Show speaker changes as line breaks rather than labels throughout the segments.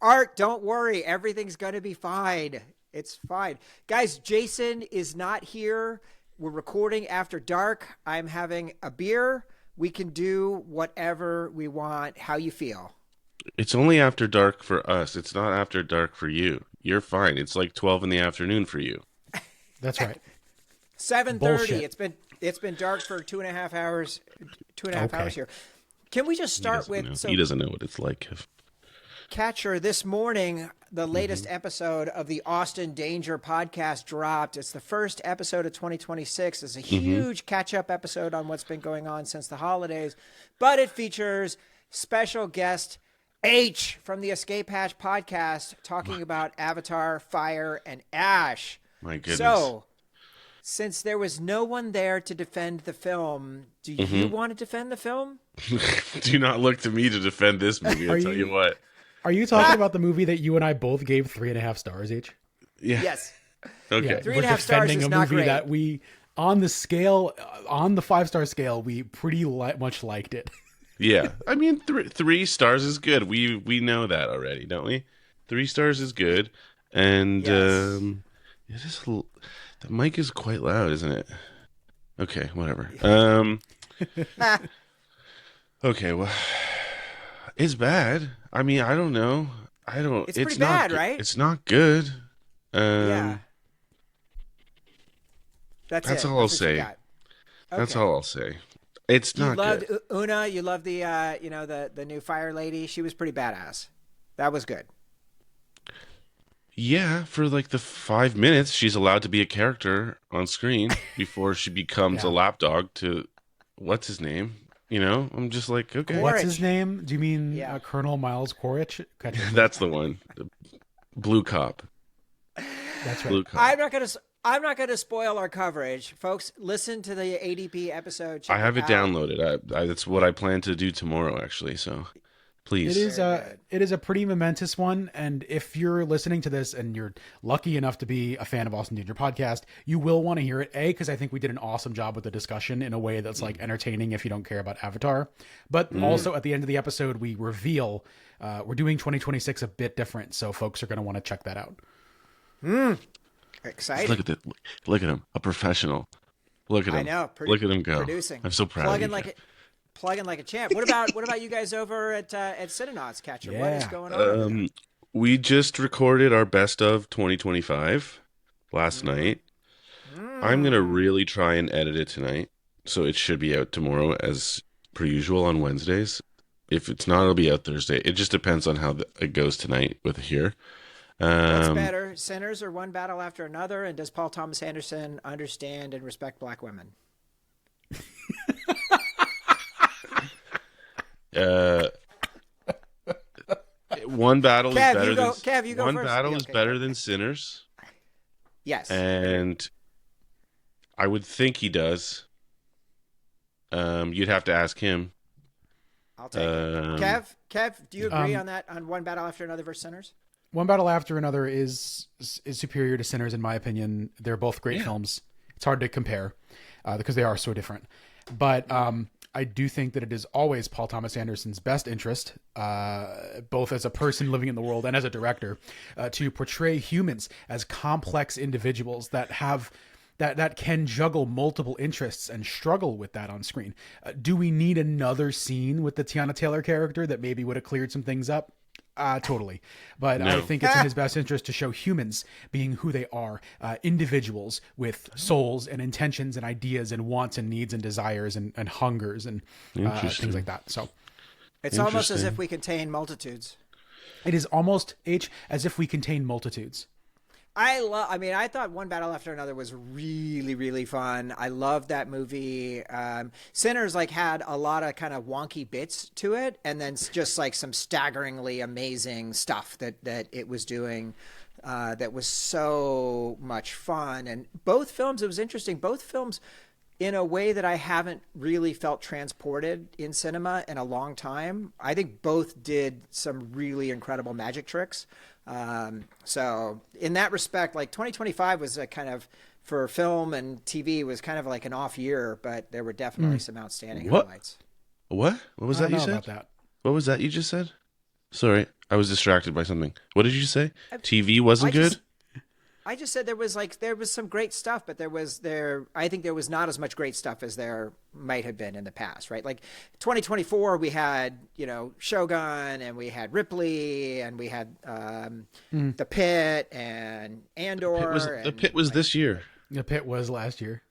Art, don't worry. Everything's going to be fine. It's fine. Guys, Jason is not here. We're recording after dark. I'm having a beer. We can do whatever we want. How you feel?
It's only after dark for us. It's not after dark for you. You're fine. It's like 12 in the afternoon for you.
That's right.
7:30.
Bullshit.
It's been dark for 2.5 hours. 2.5 hours here. Can we just
He
start
doesn't
with
know.
so
He doesn't know what it's like.
Catcher, this morning, the latest episode of the Austin Danger podcast dropped. It's the first episode of 2026. It's a huge catch-up episode on what's been going on since the holidays, but it features special guest H from the Escape Hatch podcast talking about Avatar, Fire, and Ash.
My goodness.
So, since there was no one there to defend the film, do you want to defend the film?
Do not look to me to defend this movie, I'll tell you what.
Are you talking about the movie that you and I both gave 3.5 stars each?
Yeah.
Yes.
Okay.
Yeah,
3.5 stars is
a
not
movie
great.
that we, on the 5-star scale, we pretty much liked it.
Yeah. I mean, 3 stars is good. We know that already, don't we? 3 stars is good. And
Yes.
it is the mic is quite loud, isn't it? Okay, whatever. Okay, well, it's bad. I mean, I don't know.
It's
It's
pretty
not
bad,
good.
right?
It's not good.
Yeah. That's
That's
it.
all I'll
That's what you
say.
got.
That's
Okay.
all I'll say. It's
You
not
loved
good.
Una. You loved the the new fire lady. She was pretty badass. That was good.
Yeah, for like the 5 minutes she's allowed to be a character on screen before she becomes a
Yeah.
lapdog to what's his name? You know, I'm just like, okay,
What?
What's
Quaritch.
his name? Do you mean
Yeah.
Colonel Miles Quaritch?
that's the one. The Blue Cop.
That's right.
Blue Cop.
I'm not gonna spoil our coverage, folks. Listen to the ADP episode. Check
I have it
out.
downloaded. That's what I plan to do tomorrow, actually. So, please.
It is a pretty momentous one, and if you're listening to this and you're lucky enough to be a fan of Austin Danger podcast, you will want to hear it. Because I think we did an awesome job with the discussion in a way that's like entertaining if you don't care about Avatar. But also at the end of the episode, we reveal we're doing 2026 a bit different, so folks are going to want to check that out.
Exciting.
Look at it. Look at him. A professional. Look at him.
I know.
Look at him go.
Producing.
I'm so proud
Plugging
of you.
like a champ. What about you guys over at Cinenauts, Catcher? What is
Yeah.
going on? over there?
We just recorded our best of 2025 last night. I'm going to really try and edit it tonight. So it should be out tomorrow as per usual on Wednesdays. If it's not, it'll be out Thursday. It just depends on how it goes tonight with here.
What's better, Sinners or One Battle After Another? And does Paul Thomas Anderson understand and respect black women?
One battle is
Kev,
better
you go-
than
Kev, you go
one
first.
battle
Yeah,
is
okay,
better
go.
than Sinners,
Yes.
and I would think he does. You'd have to ask him.
I'll take it.
um,
Kev, do you agree on that, on One Battle After Another versus Sinners?
One Battle After Another is superior to Sinners in my opinion. They're both great films. It's hard to compare because they are so different. But I do think that it is always Paul Thomas Anderson's best interest, both as a person living in the world and as a director, to portray humans as complex individuals that have that can juggle multiple interests and struggle with that on screen. Do we need another scene with the Tiana Taylor character that maybe would have cleared some things up? Totally. But I
No.
think it's in his best interest to show humans being who they are, individuals with souls and intentions and ideas and wants and needs and desires and hungers and
Interesting.
things like that. So
It's almost as
Interesting.
if we contain multitudes.
it is almost, as if we contain multitudes.
I thought One Battle After Another was really, really fun. I loved that movie. Sinners had a lot of kind of wonky bits to it, and then just some staggeringly amazing stuff that it was doing. That was so much fun. And both films, it was interesting. Both films, in a way that I haven't really felt transported in cinema in a long time. I think both did some really incredible magic tricks. So in that respect, 2025 was a kind of, for film and TV, was kind of like an off year, but there were definitely some outstanding
What?
highlights.
What? What was
I
that
don't
you
know
said?
about that.
What was that you just said? Sorry, I was distracted by something. What did you say?
I,
TV
I
wasn't good?
just I just said there was some great stuff, but I think there was not as much great stuff as there might have been in the past, right? Like 2024, we had Shogun, and we had Ripley, and we had the Pit and Andor,
The
and
Pit was
like
this year.
The Pit was last year.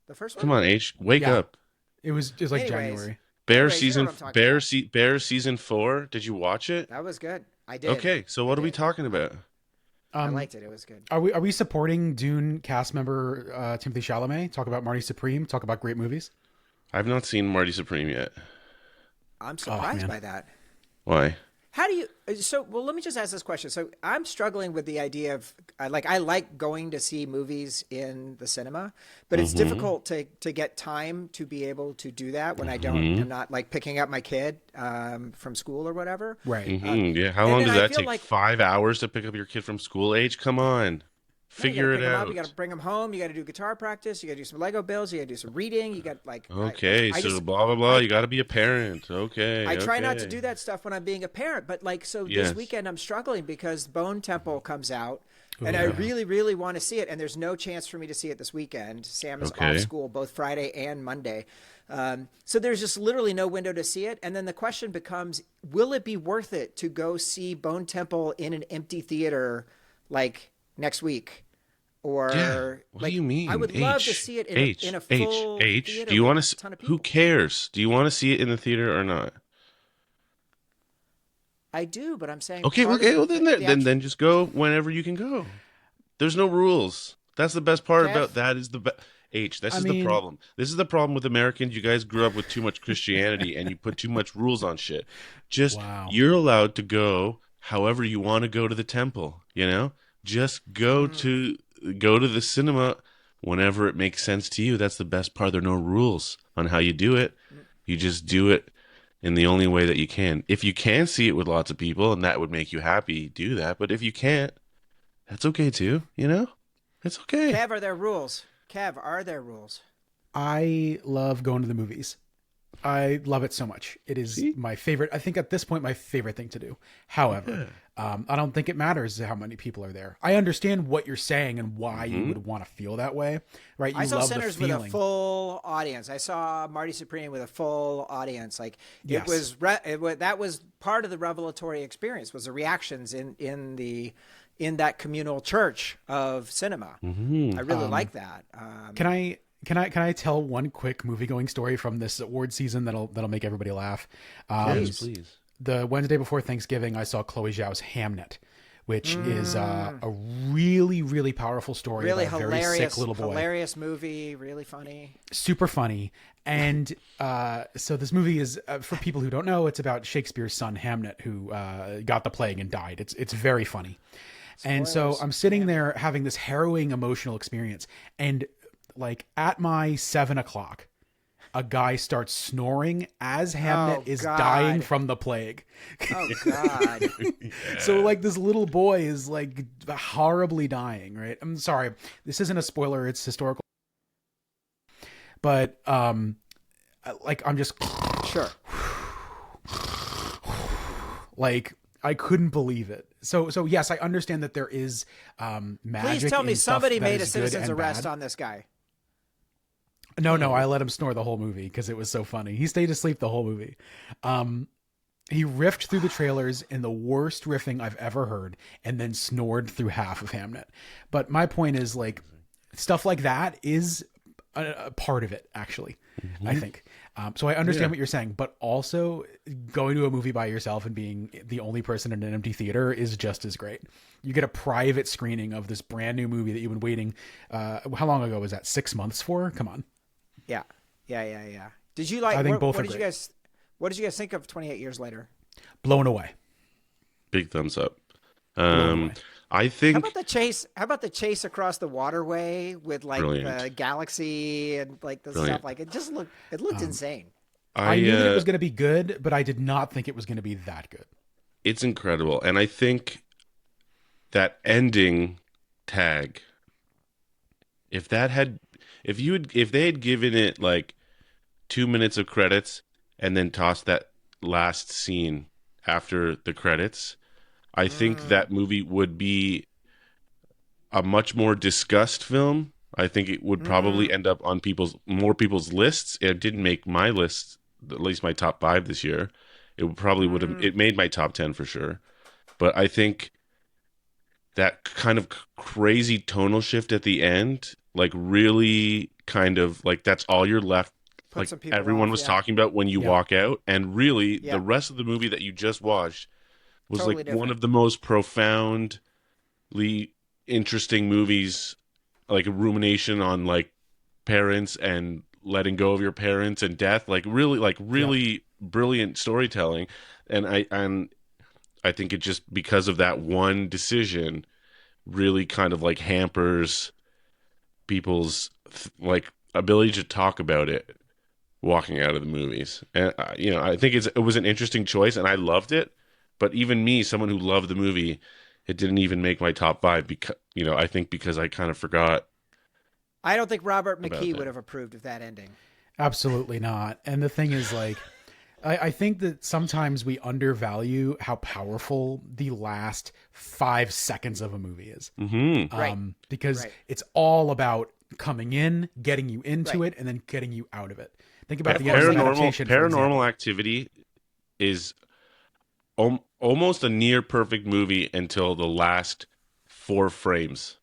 the first
Come
one.
on, H. Wake
Yeah.
up.
It was like
Anyways,
January.
you know what I'm talking about.
Bear season 4. Did you watch it?
That was good. I did.
Okay, so
I
what are we
did.
talking about?
I liked it. It was good.
Are we supporting Dune cast member Timothée Chalamet? Talk about Marty Supreme. Talk about great movies.
I've not seen Marty Supreme yet.
I'm surprised
man.
by that.
Why?
How do you? Well, let me just ask this question. So I'm struggling with the idea of I like going to see movies in the cinema, but it's difficult to get time to be able to do that when I'm not like picking up my kid from school or whatever.
Right.
Yeah. How
and
long
then
does
I
that
feel
take?
like-
5 hours to pick up your kid from school age? Come on.
No, you gotta
Figure it
pick 'em up,
out.
you got to bring them home. You got to do guitar practice. You got to do some Lego builds. You got to do some reading. You got like
Okay,
I
so
just-
blah blah blah. You got to be a parent. Okay.
I try not to
okay.
do that stuff when I'm being a parent, but like, so
Yes.
this weekend I'm struggling because Bone Temple comes out, and I
yeah.
really, really want to see it, and there's no chance for me to see it this weekend. Sam is
Okay.
off school both Friday and Monday, so there's just literally no window to see it. And then the question becomes, will it be worth it to go see Bone Temple in an empty theater like next week? Or
Yeah. What
like,
do you mean?
I would love to see it in a full theater
Do you want
with
to?
a ton of
Who
people.
cares? Do you want to see it in the theater or not?
I do, but I'm saying
Okay.
part
Okay.
of
Well,
the
then just go whenever you can go. There's no rules. That's the best part
Kev?
about that. Is the H. This
I
is
mean-
the problem. This is the problem with Americans. You guys grew up with too much Christianity and you put too much rules on shit. Just
Wow.
you're allowed to go however you want to go to the temple. Just go to the cinema whenever it makes sense to you. That's the best part. There are no rules on how you do it. You just do it in the only way that you can. If you can see it with lots of people and that would make you happy, do that. But if you can't, that's okay too. It's okay.
Kev, are there rules? Kev, are there rules?
I love going to the movies. I love it so much. It is my favorite. I think at this point, my favorite thing to do. However, I don't think it matters how many people are there. I understand what you're saying and why you would want to feel that way, right? You
I saw
love
Sinners
the
with a
feeling.
full audience. I saw Marty Supreme with a full audience. Like
Yes.
that was part of the revelatory experience. Was the reactions in that communal church of cinema. I really like that.
Can I tell one quick movie going story from this award season that'll make everybody laugh?
Please.
The Wednesday before Thanksgiving, I saw Chloe Zhao's Hamnet, which is a really, really powerful story
Really
about a very
hilarious,
sick little boy.
hilarious movie. Really funny.
Super funny. And so this movie is, for people who don't know, it's about Shakespeare's son Hamnet, who got the plague and died. It's very funny. And so
Spoilers.
I'm sitting there having this harrowing emotional experience, and like at my 7 o'clock, a guy starts snoring as Hamnet
Oh,
is
God.
dying from the plague.
Oh God.
So like this little boy is like horribly dying, right? I'm sorry, this isn't a spoiler, it's historical. But like I'm just
Sure.
like I couldn't believe it. So yes, I understand that there is magic.
Please tell me
in stuff
somebody
that
made a
is good
citizen's
and
arrest
bad.
on this guy.
No, I let him snore the whole movie because it was so funny. He stayed asleep the whole movie. He riffed through the trailers in the worst riffing I've ever heard, and then snored through half of Hamnet. But my point is, like, stuff like that is a part of it, actually. I think. So I understand what you're saying, but also going to a movie by yourself and being the only person in an empty theater is just as great. You get a private screening of this brand new movie that you've been waiting. How long ago was that? 6 months for? Come on.
Yeah. Did you like?
I think both
what
are
did you
great.
guys? What did you guys think of 28 Years Later?
Blown away.
Big thumbs up.
Blown away.
I
How
think
about the chase? How about the chase across the waterway with like
Brilliant.
the galaxy and like the
Brilliant.
stuff? Like it looked insane.
I knew that it was going to be good, but I did not think it was going to be that good.
it's incredible, and I think that ending tag, if they had given it like 2 minutes of credits and then tossed that last scene after the credits, I think that movie would be a much more discussed film. I think it would probably end up on more people's lists. It didn't make my list, at least my top 5 this year. Would have. It made my top 10 for sure. But I think that kind of crazy tonal shift at the end, like really kind of like that's all you're left.
Put
Like
some people
everyone
off,
was
yeah.
talking about when you walk out, and really
Yeah.
the rest of the movie that you just watched was
Totally
like
different.
one of the most profoundly interesting movies, like a rumination on like parents and letting go of your parents and death, like really brilliant storytelling. And I think it just, because of that one decision, really kind of like hampers people's like ability to talk about it walking out of the movies. And I think it was an interesting choice, and I loved it. But even me, someone who loved the movie, it didn't even make my top 5 because I think because I kind of forgot.
I don't think Robert
About
McKee
that.
would have approved of that ending.
Absolutely not. And the thing is, like, I think that sometimes we undervalue how powerful the last 5 seconds of a movie is.
Mm-hmm.
Right.
Because
Right.
it's all about coming in, getting you into
Right.
it, and then getting you out of it. Think about the end of Adaptation, for example.
Paranormal Activity is almost a near perfect movie until the last 4 frames,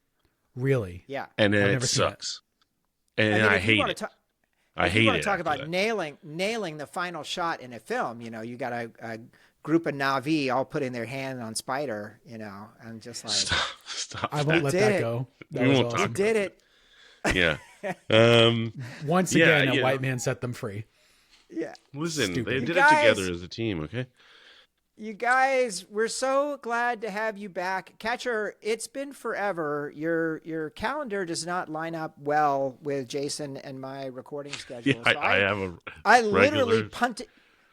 Really?
Yeah.
and then
I've
it
never seen it.
sucks, and
mean,
I
if you
hate
wanna
it.
ta-
I
if you
hate
want
it.
to talk
after
about
that.
nailing the final shot in a film, you got a group of Na'vi all putting their hand on Spider, and just like
Stop.
I won't let
did
that
it.
go. That
We
was
won't talk
awesome.
you did it.
Yeah.
Once
Yeah,
again, a
you
white
know.
man set them free.
Yeah.
Listen,
Stupid.
they
You
did
guys-
it together as a team. Okay.
You guys, we're so glad to have you back. Catcher, it's been forever. Your calendar does not line up well with Jason and my recording schedule.
Yeah,
So
I have a
I literally
regular
punted.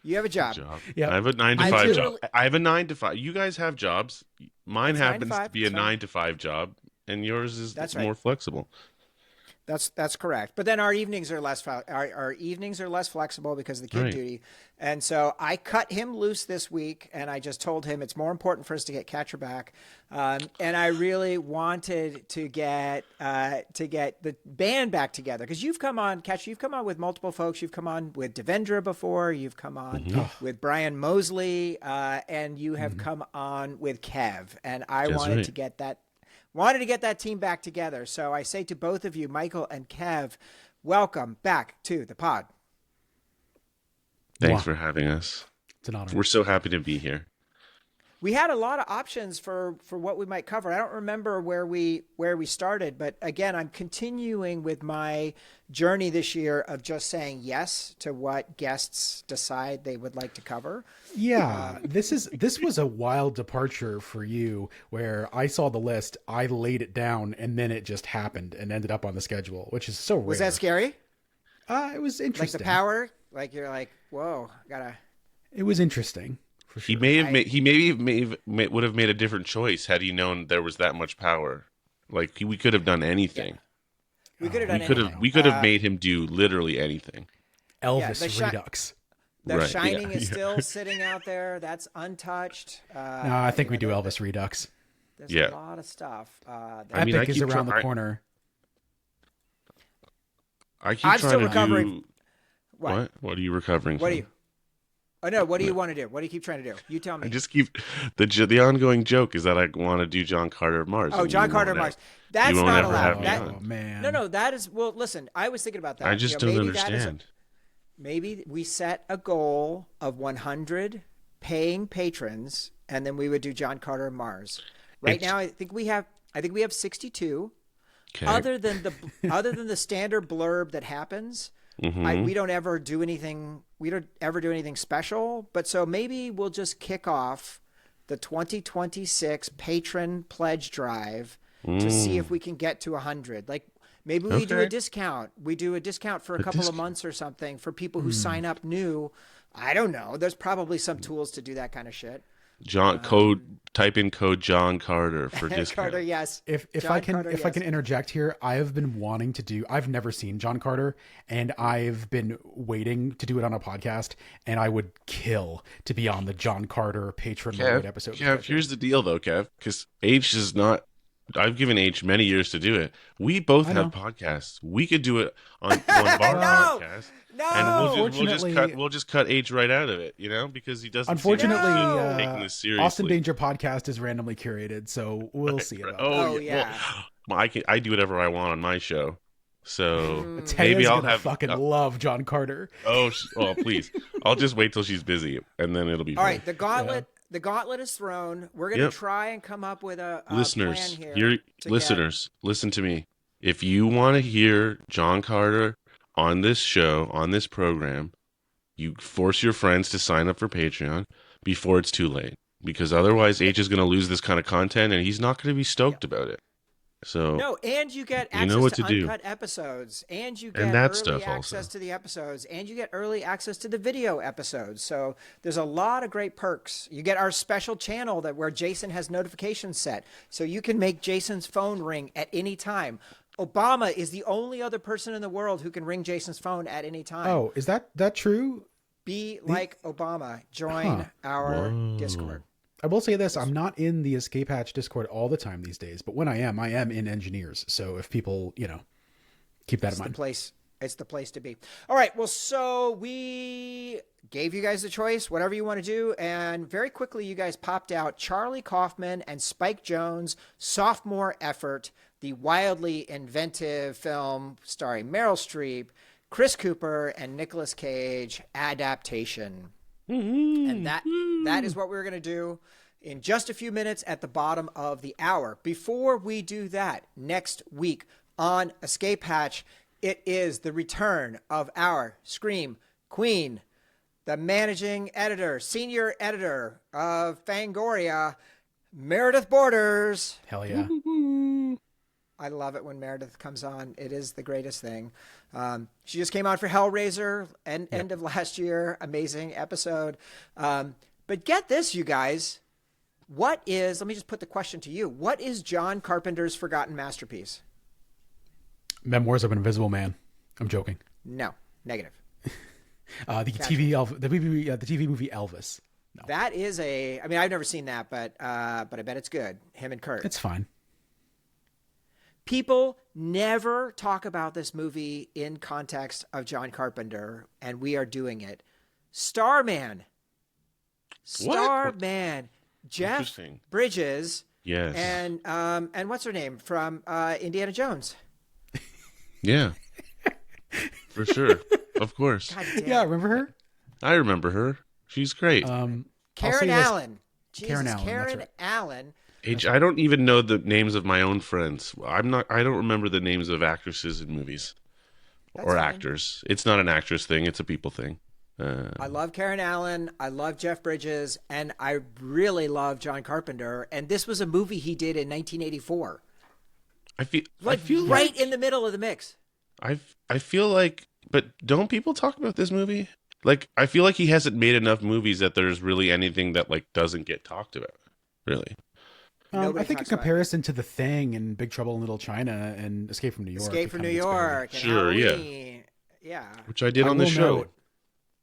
You have a job.
job.
Yep.
I have a 9 to
I
5 job.
literally-
I have a 9 to 5. You guys have jobs. Mine
It's 9 to
happens
5,
to be a
it's fine.
9 to 5 job, and yours is
That's right.
more flexible.
That's correct. But then our evenings are our evenings are less flexible because of the kid
Right.
duty. And so I cut him loose this week, and I just told him it's more important for us to get Catcher back. And I really wanted to get the band back together because you've come on, Catcher. You've come on with multiple folks. You've come on with Devendra before. You've come on with Brian Mosley, and you have come on with Kev. And I
That's
wanted
right.
to get that team back together. So I say to both of you, Michael and Kev, welcome back to the pod.
Thanks
Mwah.
for having us.
It's an honor.
We're so happy to be here.
We had a lot of options for what we might cover. I don't remember where we started, but again, I'm continuing with my journey this year of just saying yes to what guests decide they would like to cover.
Yeah, this was a wild departure for you where I saw the list, I laid it down, and then it just happened and ended up on the schedule, which is so rare.
Was that scary?
It was
Like
interesting.
the power? Like you're like, whoa, gotta.
It was interesting. For sure.
He would have made a different choice had he known there was that much power. Like we could have done anything.
We could have done anything.
We could have made him do literally anything.
Elvis
the shi-
Redux.
The
Right,
Shining
yeah,
is
yeah.
still sitting out there. That's untouched.
No, I think we do
there-
Elvis Redux.
There's
Yeah.
a lot of stuff.
I mean, I
Epic is
keep
around the
try-
corner.
I keep
I'm
trying
still
to
recovering.
do
What?
What are you recovering
What
from?
do you? Oh no! What do you want to do? What do you keep trying to do? You tell me.
I just keep the ongoing joke is that I want to do John Carter of Mars.
Oh,
and
John
you
Carter
won't
Mars.
ever-
That's
you won't
not
ever have
allowed.
me
That,
on.
Oh man.
no, that is. Well, listen. I was thinking about that.
I just don't
maybe
understand.
Maybe we set a goal of 100 paying patrons, and then we would do John Carter of Mars. Right
It's-
now, I think we have 62.
Okay.
Other than the standard blurb that happens,
Mhm.
we don't ever do anything. We don't ever do anything special. But so maybe we'll just kick off the 2026 patron pledge drive to see if we can get to 100. Like maybe we do a
Okay.
discount. We do a discount for a couple of
discount.
months or something for people who sign up new. I don't know. There's probably some tools to do that kind of shit.
Type in code John Carter for discount.
Carter, yes.
If
John
I can
Carter,
if I
yes.
can interject here, I have been wanting to do. I've never seen John Carter, and I've been waiting to do it on a podcast. And I would kill to be on the John Carter patron remote episode.
Kev, here's the deal though, Kev, because H is not. I've given H many years to do it. We both
I
have
know.
podcasts. We could do it on one of our
No!
podcasts.
No!
And
Unfortunately-
we'll just cut H right out of it, because he doesn't.
Unfortunately,
No!
taking this seriously.
Austin Danger podcast is randomly curated, so we'll see about that.
Oh, yeah.
Well, I do whatever I want on my show, so
Taya's
maybe I'll
gonna
have.
fucking love John Carter.
Oh, please! I'll just wait till she's busy, and then it'll be.
All
fine.
right, the gauntlet. The gauntlet is thrown. We're gonna
Yep.
try and come up with a
Listeners,
plan here.
listeners, listen to me. If you want to hear John Carter on this show, on this program, you force your friends to sign up for Patreon before it's too late, because otherwise H is going to lose this kind of content, and he's not going to be stoked about it. So
No, and you get
You
access
know what
to
to do.
uncut episodes, and you
And
get
that
early
stuff
access
also.
to the episodes, and you get early access to the video episodes. So there's a lot of great perks. You get our special channel where Jason has notifications set, so you can make Jason's phone ring at any time. Obama is the only other person in the world who can ring Jason's phone at any time.
Oh, is that true?
Be like Obama. Join
Huh.
our Discord.
I will say this: I'm not in the Escape Hatch Discord all the time these days, but when I am in engineers. So if people, keep that
It's
in
the
mind.
place. It's the place to be. All right. Well, so we gave you guys the choice, whatever you want to do, and very quickly you guys popped out Charlie Kaufman and Spike Jonze' sophomore effort, the wildly inventive film starring Meryl Streep, Chris Cooper, and Nicolas Cage, Adaptation. And that is what we're going to do in just a few minutes at the bottom of the hour. Before we do that, next week on Escape Hatch, it is the return of our Scream Queen, the managing editor, senior editor of Fangoria, Meredith Borders.
Hell yeah!
I love it when Meredith comes on. It is the greatest thing. She just came on for Hellraiser end of last year. Amazing episode. But get this, you guys. Let me just put the question to you. What is John Carpenter's forgotten masterpiece?
Memoirs of an Invisible Man. I'm joking.
No, negative.
The TV movie Elvis. No,
That is I've never seen that, but I bet it's good. Him and Kurt.
it's fine.
People never talk about this movie in context of John Carpenter, and we are doing it. Starman. Starman. Jeff
Interesting.
Bridges.
Yes.
And what's her name from Indiana Jones?
Yeah. For sure. Of course.
God damn.
Yeah, remember her?
I remember her. She's great.
I'll say
Karen
this-
Allen. Jesus,
Karen Allen, that's
Karen
right.
Allen.
H, I don't even know the names of my own friends. I don't remember the names of actresses in movies.
That's
or
fine.
actors. It's not an actress thing, it's a people thing.
I love Karen Allen. I love Jeff Bridges, and I really love John Carpenter. And this was a movie he did in 1984,
I feel
right in the middle of the mix.
I feel like, but don't people talk about this movie? Like, I feel like he hasn't made enough movies that there's really anything that doesn't get talked about. Really.
Nobody
I think in
talks about it.
comparison to The Thing and Big Trouble in Little China and Escape from New York.
Escape
it
from
kinda
New
gets buried.
York. And
Sure, yeah.
Halloween. Yeah,
Which I did
I
on the
will
show
note-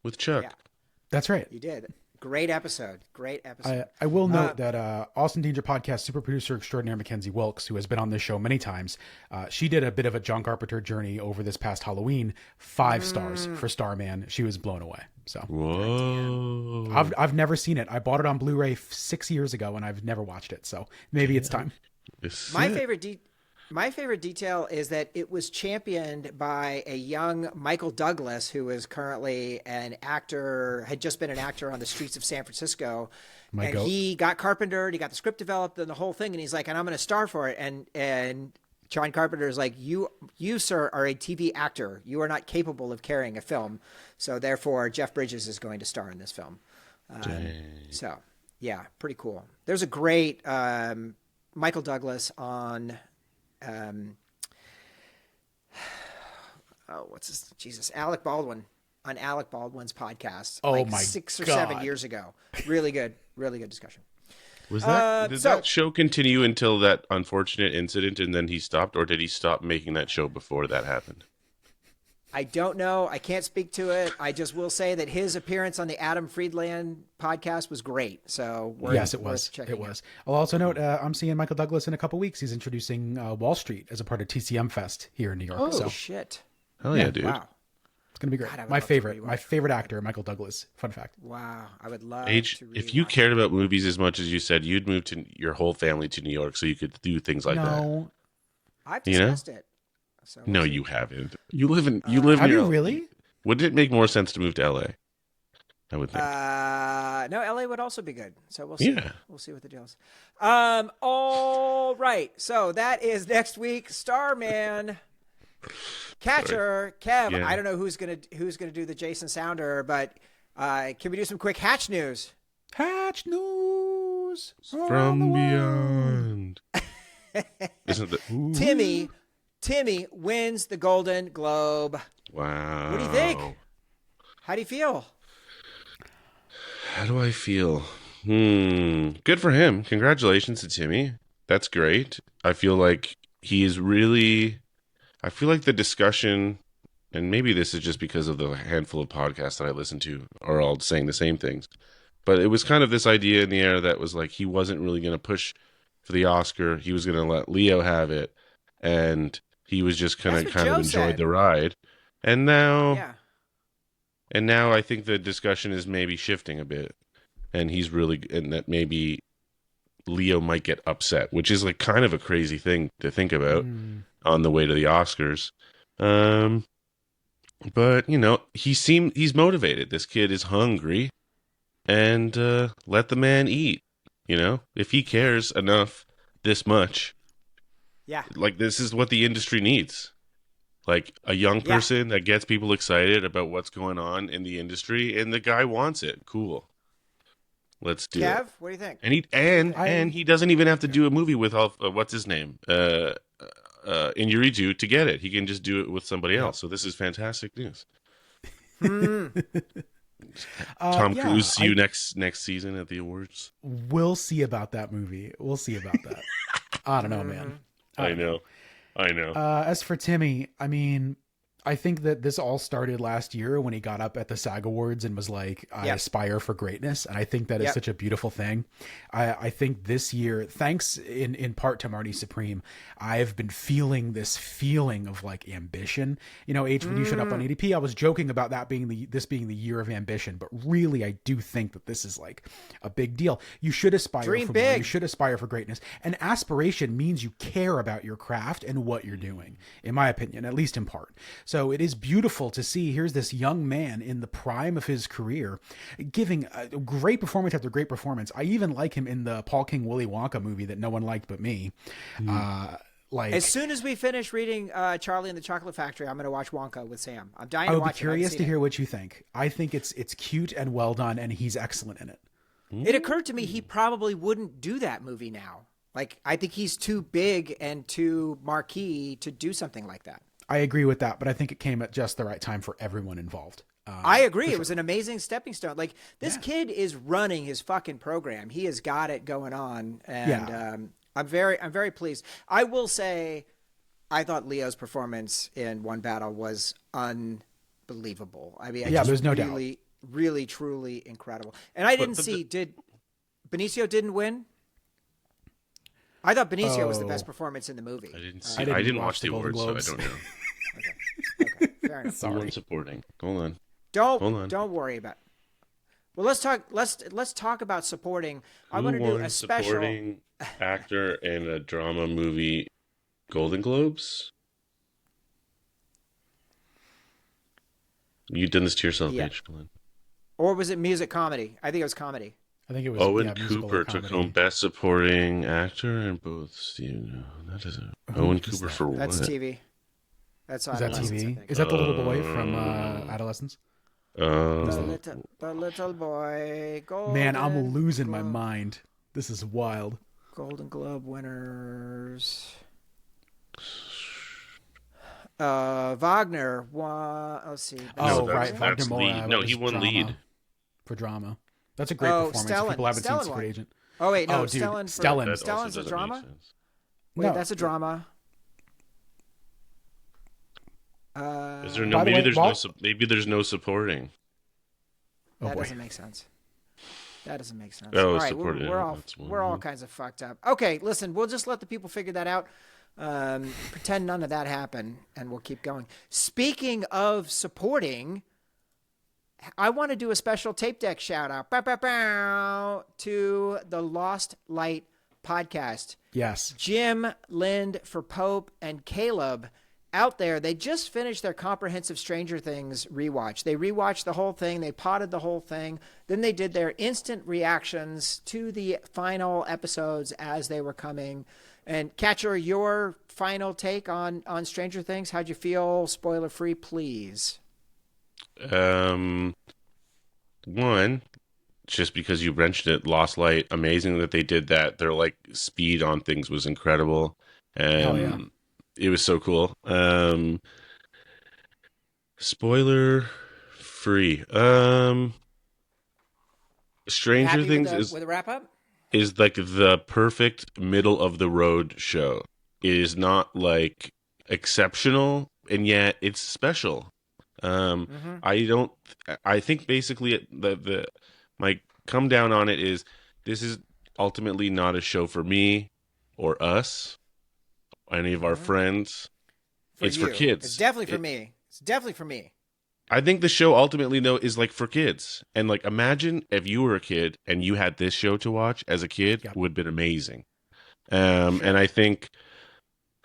with Chuck.
Yeah.
That's right.
you did. Great episode. Great episode.
I will note that Austin Danger podcast super producer extraordinaire Mackenzie Wilkes, who has been on this show many times, she did a bit of a John Carpenter journey over this past Halloween. 5 stars for Starman. She was blown away. So
Whoa.
I've never seen it. I bought it on Blu-ray 6 years ago, and I've never watched it. So maybe it's time.
My favorite detail is that it was championed by a young Michael Douglas, who is currently an actor, had just been an actor on the streets of San Francisco. And
goat.
he got Carpenter, and he got the script developed and the whole thing. And he's like, and I'm going to star for it. And John Carpenter is like, you, sir, are a TV actor. You are not capable of carrying a film. So therefore, Jeff Bridges is going to star in this film. So, yeah, pretty cool. There's a great Michael Douglas on... what's his Jesus? Alec Baldwin. on Alec Baldwin's podcast
Oh
like
my
6 or
God.
7 years ago. Really good discussion.
Was that did
so-
that show continue until that unfortunate incident, and then he stopped, or did he stop making that show before that happened?
I don't know. I can't speak to it. I just will say that his appearance on the Adam Friedland podcast was great. So
Yes, it was. It was. I'll also note I'm seeing Michael Douglas in a couple weeks. He's introducing Wall Street as a part of TCM Fest here in New York.
Oh
So
shit!
Hell yeah, dude.
Wow.
it's going to be great.
God, I would
my
love to
favorite.
rewatch
My favorite actor, Michael Douglas. Fun fact.
Wow. I would love
H,
to
if you
rewatch
cared about movies as much as you said, you'd move to your whole family to New York so you could do things like that.
No.
I've
You know?
discussed it. So
No,
we'll see.
you haven't. You live near
Have you
LA.
really?
Wouldn't it make more sense to move to LA? I would think.
No, LA would also be good. So we'll see.
Yeah.
We'll see what the deal is. All right. So that is next week. Starman, Catcher, Kev.
Yeah.
I don't know who's gonna do the Jason Sounder, but can we do some quick Hatch news?
Hatch news
From beyond. Isn't the
Timmy wins the Golden Globe.
Wow.
What do you think? How do you feel?
How do I feel? Good for him. Congratulations to Timmy. That's great. I feel like I feel like the discussion, and maybe this is just because of the handful of podcasts that I listen to, are all saying the same things. But it was kind of this idea in the air that was like he wasn't really going to push for the Oscar. He was going to let Leo have it, and he was just kind
That's
of
what Joe
enjoyed
said.
the ride. And now,
Yeah.
and now I think the discussion is maybe shifting a bit, and that maybe Leo might get upset, which is like kind of a crazy thing to think about on the way to the Oscars. But he's motivated. This kid is hungry, and let the man eat. If he cares enough this much,
Yeah.
like this is what the industry needs. Like a young person that gets people excited about what's going on in the industry, and the guy wants it. Cool. Let's do it.
Kev, what do you think?
And he doesn't even have to do a movie with what's his name, Inuritu to get it. He can just do it with somebody else. So this is fantastic news. Tom Cruise, see you next season at the awards.
We'll see about that movie. We'll see about that. I don't know, man.
I know.
As for Timmy, I mean, I think that this all started last year when he got up at the SAG Awards and was like, I aspire for greatness. And I think that is such a beautiful thing. I think this year, thanks in part to Marty Supreme, I've been feeling this feeling of like ambition. H, when you showed up on ADP, I was joking about that being the year of ambition, but really I do think that this is like a big deal. You should aspire
Dream
for
big.
more. You should aspire for greatness. And aspiration means you care about your craft and what you're doing, in my opinion, at least in part. So it is beautiful to see here's this young man in the prime of his career giving a great performance after great performance. I even like him in the Paul King Willy Wonka movie that no one liked but me.
As soon as we finish reading Charlie and the Chocolate Factory, I'm going to watch Wonka with Sam. I'm dying
I
to
would be
watch it. I haven't
curious
seen
to
it.
hear what you think. I think it's cute and well done, and he's excellent in it.
It occurred to me he probably wouldn't do that movie now. Like, I think he's too big and too marquee to do something like that.
I agree with that, but I think it came at just the right time for everyone involved.
I agree. It was an amazing stepping stone. Like, this kid is running his fucking program. He has got it going on, and I'm very pleased. I will say, I thought Leo's performance in One Battle was unbelievable. I mean,
there's no doubt.
Really, truly incredible. And I didn't did Benicio didn't win? I thought Benicio was the best performance in the movie.
I didn't see.
I
didn't
watch
watch
the
the
Golden
awards, so I
Globes.
don't know.
Okay, fair enough.
Who won supporting? Hold on.
Don't worry about it. Well, let's talk about supporting. I want to do a special
supporting actor in a drama movie Golden Globes? You've done this to yourself, H. Glenn.
Or was it music comedy? I think it was comedy.
I think it was
Owen
musical or
Cooper took
comedy.
home Best Supporting Actor in both. That is Owen Cooper
that?
for what?
That's TV. That's
Is that
Adolescence, I
TV?
think.
Is that the little boy from Adolescence?
The little boy.
Man, I'm
Golden
losing my
Globe-
mind. This is wild.
Golden Globe winners. Wagner. Let's see. Best
Oh,
No,
right.
that's
Supporting?
Wagner
that's
Moura
lead. No, he
was
won
drama
lead.
for drama. That's a great
Oh,
performance. If people haven't seen
Stellan
Secret
won.
Agent.
Oh wait, no,
Oh, dude,
Stellan.
Stellan.
That also
Stellan's a
doesn't make
drama.
sense.
Wait,
No,
that's a drama.
Is there no?
By the
Maybe
way,
there's
Wal-
no. Maybe there's no supporting.
Oh
That
boy.
doesn't make sense. That doesn't make sense.
Oh,
All right,
supporting.
we're all
That's one.
we're all kinds of fucked up. Okay, listen, we'll just let the people figure that out. Pretend none of that happened, and we'll keep going. Speaking of supporting, I want to do a special tape deck shout out bow, bow, bow, to the Lost Light podcast.
Yes.
Jim, Lind for Pope, and Caleb out there, they just finished their comprehensive Stranger Things rewatch. They rewatched the whole thing, they potted the whole thing, then they did their instant reactions to the final episodes as they were coming. And Catcher, your final take on Stranger Things, how'd you feel? Spoiler free, please.
One, just because you mentioned it, Lost Light, amazing that they did that. Their like speed on things was incredible,
Hell
and
yeah.
it was so cool. Spoiler free. Stranger
Happy
Things
with the wrap up?
is like the perfect middle of the road show. It is not like exceptional, and yet it's special. I don't. I think basically the my come down on it is this is ultimately not a show for me or us, any of our friends. It's
you.
for kids.
It's definitely for me. It's definitely for me.
I think the show ultimately though is like for kids. And like imagine if you were a kid and you had this show to watch as a kid,
Yep.
would have been amazing. And I think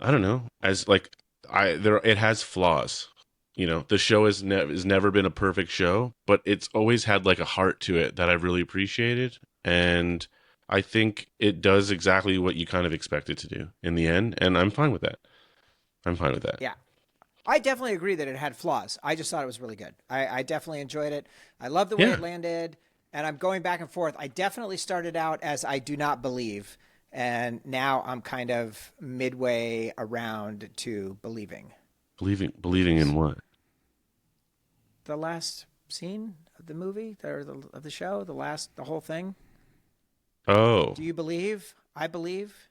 I don't know, as like it has flaws. You know, the show has never been a perfect show, but it's always had like a heart to it that I've really appreciated. And I think it does exactly what you kind of expect it to do in the end, and I'm fine with that. I'm fine with that.
Yeah. I definitely agree that it had flaws. I just thought it was really good. I definitely enjoyed it. I love the way
Yeah.
it landed, and I'm going back and forth. I definitely started out as I do not believe, and now I'm kind of midway around to believing.
Believing in what?
The last scene of the movie or of the show, the whole thing.
Oh,
Do you believe? I believe.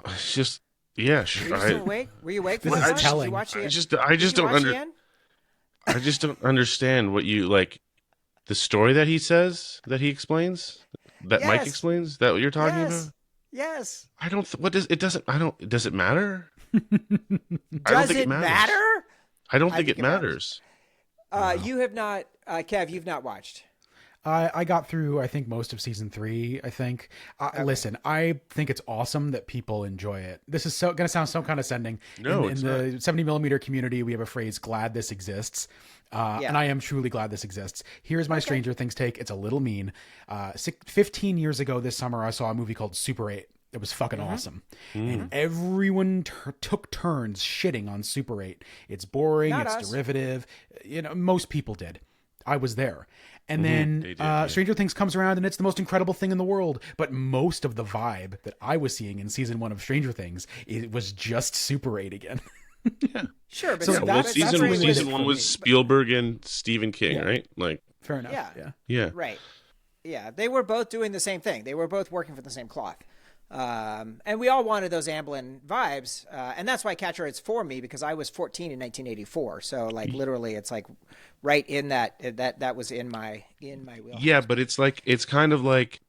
it's just yeah.
Were
Sure.
you still awake? Were you awake for
This
that?
is
Did
telling.
you watch the
I
end?
just
Did you
don't
watch the
under.
end?
I just don't understand what you like. The story that he says that he explains that Mike
Yes.
explains. Is that what you're talking
Yes.
about?
Yes.
I don't. What does it doesn't? I don't. Does it matter? I don't
Does
think
it
matters.
matter?
I don't
I
think
think
it
it matters.
matters.
You have not, Kev. You've not watched.
I got through, I think, most of season 3, I think. Listen, I think it's awesome that people enjoy it. This is going to sound so condescending.
No,
in
it's
the 70 millimeter community, we have a phrase, glad this exists. And I am truly glad this exists. Here's my Stranger Things take. It's a little mean. 15 years ago this summer, I saw a movie called Super 8. It was fucking awesome. And everyone took turns shitting on Super 8. It's boring.
Not
it's
us.
derivative. You know, most people did. I was there. And
They
then
did, yeah.
Stranger Things comes around and it's the most incredible thing in the world. But most of the vibe that I was seeing in season 1 of Stranger Things, it was just Super 8 again.
Sure, but
So
Yeah,
that's-
well,
that's
season
really
season
it
one
for
was
me.
Spielberg and Stephen King,
Yeah.
right? Like,
Fair enough.
Yeah.
Yeah.
yeah.
right. Yeah, they were both doing the same thing. They were both working for the same cloth. And we all wanted those Amblin vibes. And that's why Catcher It's for me, because I was 14 in 1984. So like literally it's like right in that was in my wheelhouse.
Yeah, but it's kind of like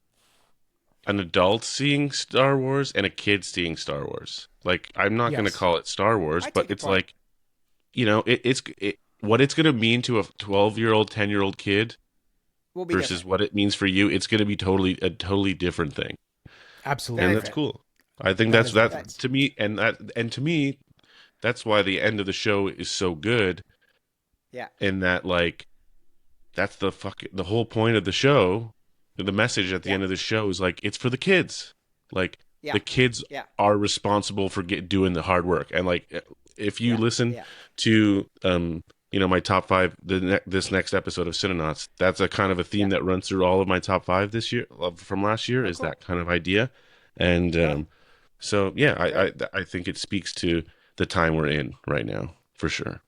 an adult seeing Star Wars and a kid seeing Star Wars. Like, I'm not going to
Yes.
call it Star Wars,
I
but
take your
it's
point.
like, you know, what it's going to mean to a 12-year-old, 10-year-old kid
Will be
versus
different.
what it means for you. It's going to be a totally different thing.
Absolutely.
And
Very
that's
fair.
cool. I think
That
that's
is the
that
difference.
to me, and to me, that's why the end of the show is so good.
Yeah.
In that, like, that's the whole point of the show. The message at the
Yeah.
end of the show is like, it's for the kids. Like,
Yeah.
the kids
Yeah.
are responsible for doing the hard work. And like, if you
Yeah.
listen
Yeah.
to my top 5 this next episode of Cinenauts, that's a kind of a theme that runs through all of my top 5 this year from last year. Is
cool.
that kind of idea? And so yeah, I think it speaks to the time we're in right now for sure.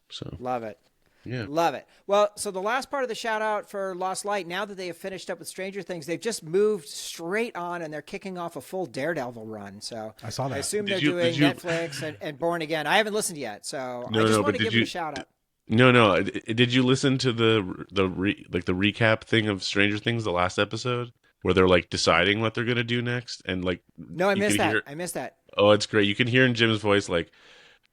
So
Love it.
yeah.
Love it. Well, so the last part of the shout out for Lost Light, now that they have finished up with Stranger Things, they've just moved straight on and they're kicking off a full Daredevil run. So
I saw that.
I assume
Did
they're
you-
doing
did you-
Netflix and Born Again. I haven't listened yet, so
No,
I just
no,
want
but
to
did
give it
you-
a shout out.
No. Did you listen to the recap thing of Stranger Things, the last episode, where they're like deciding what they're gonna do next, and like
No, I
you
missed
can
that.
hear-
I missed that.
Oh, it's great. You can hear in Jim's voice like,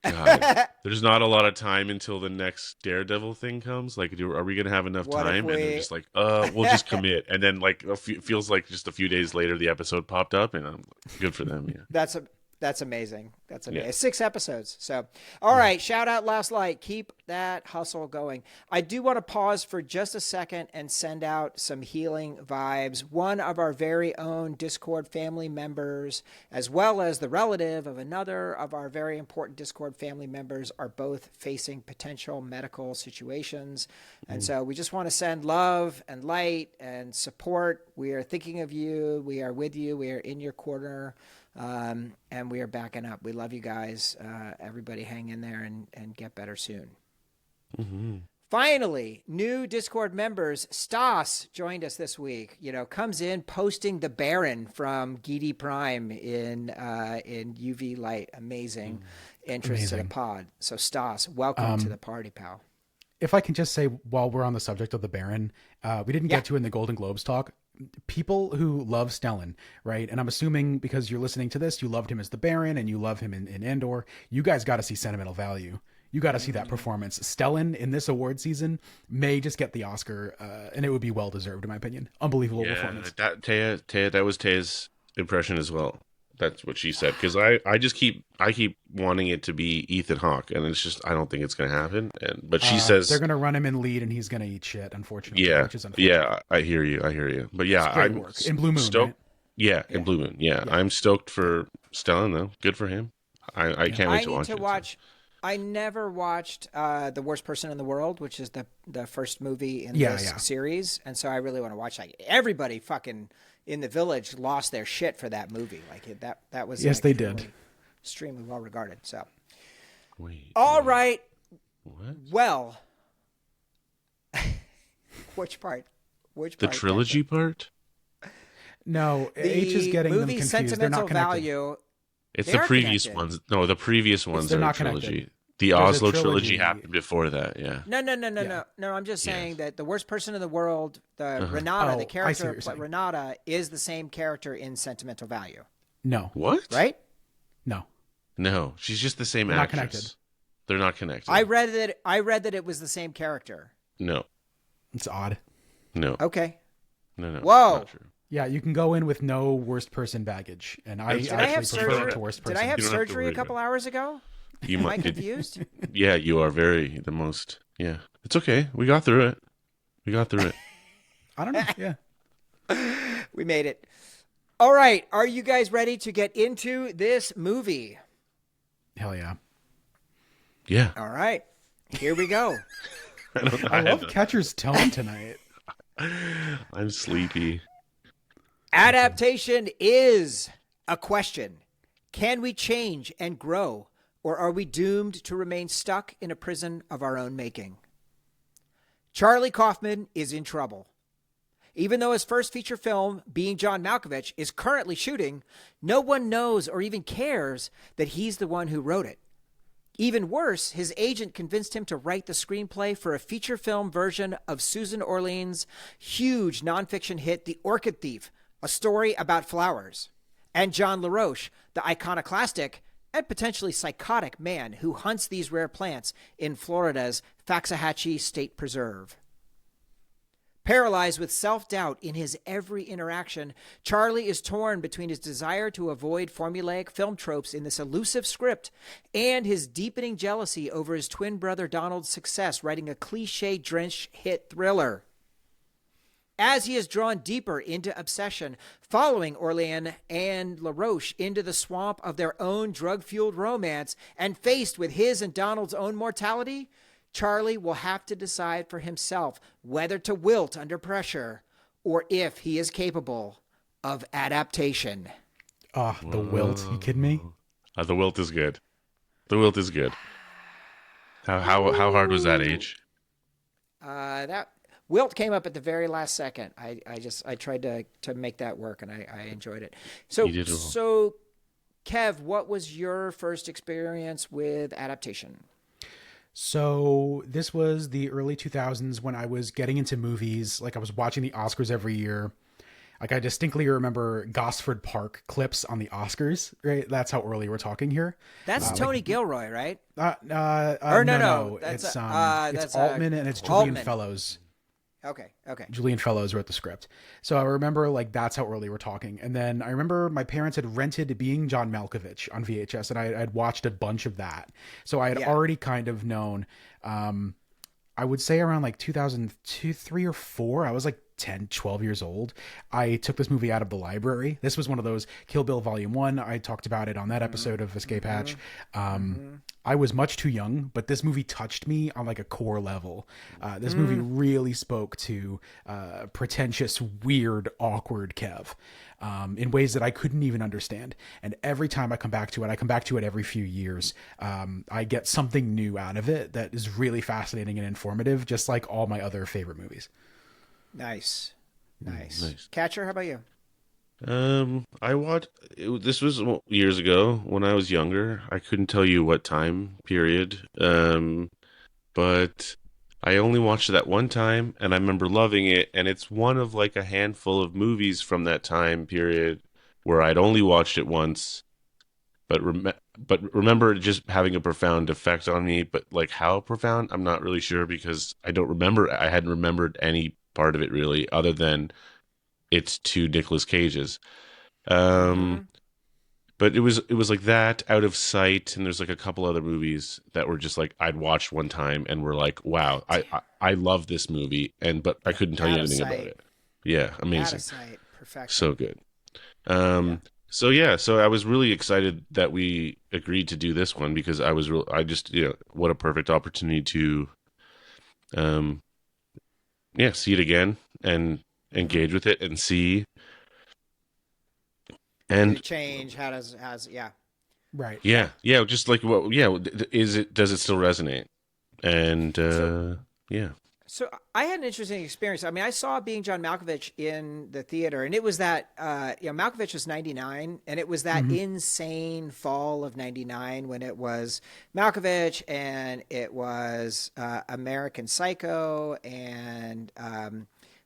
God, there's not a lot of time until the next Daredevil thing comes. Like, are we gonna have enough
What if
time? And
we-
they're just like, we'll just commit. And then like feels like just a few days later, the episode popped up, and good for them. Yeah.
That's amazing. That's amazing.
Yeah.
6 episodes. So, all right. Shout out Last Light. Keep that hustle going. I do want to pause for just a second and send out some healing vibes. One of our very own Discord family members, as well as the relative of another of our very important Discord family members, are both facing potential medical situations. And so we just want to send love and light and support. We are thinking of you. We are with you. We are in your corner. And we are backing up. We love you guys. Everybody hang in there and get better soon.
Mm-hmm.
Finally, new Discord members. Stas joined us this week. Comes in posting the Baron from Gidi Prime in UV Light. Amazing interest to the pod. So Stas, welcome to the party, pal.
If I can just say, while we're on the subject of the Baron, we didn't get to in the Golden Globes talk. People who love Stellan, right? And I'm assuming because you're listening to this, you loved him as the Baron and you love him in Andor. You guys got to see sentimental value. You got to see that performance. Stellan in this award season may just get the Oscar, and it would be well deserved in my opinion. Unbelievable performance.
That was Taya's impression as well. That's what she said, because I keep wanting it to be Ethan Hawke, and it's just I don't think it's going to happen. But she says
they're going to run him in lead, and he's going to eat shit. Unfortunately,
yeah,
which is unfortunate.
yeah. I hear you. But yeah,
It's great
I'm
work. In Blue Moon,
stoked.
right?
Yeah, in Blue Moon. Yeah, I'm stoked for Stellan though. Good for him. I can't wait to watch it. So.
I never watched The Worst Person in the World, which is the first movie in this series, and so I really want to watch that. Everybody fucking in the village lost their shit for that movie. That was
yes, they did.
Extremely well regarded. So,
All
right.
What?
Well, which part?
The trilogy part?
No,
The
H is getting them
movie
confused. They're
sentimental
not connected.
value.
It's
They
the
are
previous
connected.
ones. No, the previous ones
They're
are a
not
trilogy.
connected.
The
There's a
Oslo trilogy
trilogy.
happened before that. Yeah.
No. I'm just saying that the worst person in the world, Renata,
Oh,
the
I see
character
what you're saying.
Renata, is the same character in Sentimental Value,
No,
What?
right?
no.
No, she's just the same
They're not
actress.
connected.
They're not connected.
I read that it was the same character.
No.
It's odd.
No.
Okay.
No.
Whoa.
Not true.
Yeah, you can go in with no worst person baggage, and I
Did
I have
actually prefer
surgery?
to worst
Did
person.
I have
You don't have to
surgery
worry
a couple hours ago?
You
Am I
might.
confused?
Yeah, you are the most. Yeah, it's okay. We got through it.
I don't know. Yeah.
We made it. All right. Are you guys ready to get into this movie?
Hell yeah.
Yeah.
All right. Here we go.
I love Catcher's tone tonight.
I'm sleepy.
Adaptation is a question. Can we change and grow, or are we doomed to remain stuck in a prison of our own making? Charlie Kaufman is in trouble. Even though his first feature film, Being John Malkovich, is currently shooting, no one knows or even cares that he's the one who wrote it. Even worse, his agent convinced him to write the screenplay for a feature film version of Susan Orlean's huge nonfiction hit, The Orchid Thief, a story about flowers, and John LaRoche, the iconoclastic and potentially psychotic man who hunts these rare plants in Florida's Waxahachie State Preserve. Paralyzed with self-doubt in his every interaction, Charlie is torn between his desire to avoid formulaic film tropes in this elusive script and his deepening jealousy over his twin brother Donald's success writing a cliché-drenched hit thriller. As he is drawn deeper into obsession, following Orlean and LaRoche into the swamp of their own drug-fueled romance, and faced with his and Donald's own mortality, Charlie will have to decide for himself whether to wilt under pressure or if he is capable of adaptation.
Oh, the wilt. You kidding me?
The wilt is good. The Wilt is good. How hard was that age?
That Wilt came up at the very last second. I tried to make that work, and I enjoyed it.
You
So
did well.
so Kev, what was your first experience with adaptation?
So this was the early 2000s when I was getting into movies. Like I was watching the Oscars every year. Like I distinctly remember Gosford Park clips on the Oscars. Right, that's how early we're talking here.
That's Tony Gilroy, right?
Or
no,
it's
that's
Altman and it's Julian
Altman.
Fellows.
Okay.
Julian Fellows wrote the script. So I remember like that's how early we're talking. And then I remember my parents had rented Being John Malkovich on VHS and I'd watched a bunch of that. So I had already kind of known, I would say around like 2002, 3 or 4, I was like 10, 12 years old. I took this movie out of the library. This was one of those Kill Bill Volume 1. I talked about it on that episode of Escape Hatch. I was much too young, but this movie touched me on like a core level. This movie really spoke to pretentious, weird, awkward Kev in ways that I couldn't even understand. And every time I come back to it every few years. I get something new out of it that is really fascinating and informative, just like all my other favorite movies.
Nice.
Nice.
Catcher, how about you?
I watched this was years ago when I was younger. I couldn't tell you what time period. But I only watched it that one time and I remember loving it, and it's one of like a handful of movies from that time period where I'd only watched it once, but remember it just having a profound effect on me, but like how profound, I'm not really sure because I hadn't remembered any part of it really other than it's two Nicolas Cages. Um, but it was like that, Out of Sight, and there's like a couple other movies that were just like I'd watched one time and were like, wow, I love this movie, but I couldn't tell you
Out of
anything
Sight.
about it. Yeah,
Out
amazing,
of sight. Perfection.
so good. So I was really excited that we agreed to do this one because I just what a perfect opportunity to um see it again and engage with it and see.
Did it
And
change? How's yeah.
Right.
yeah, just like does it still resonate? And
So
yeah.
So I had an interesting experience. I mean, I saw Being John Malkovich in the theater, and it was that Malkovich was 99, and it was that insane fall of 99 when it was Malkovich and it was American Psycho and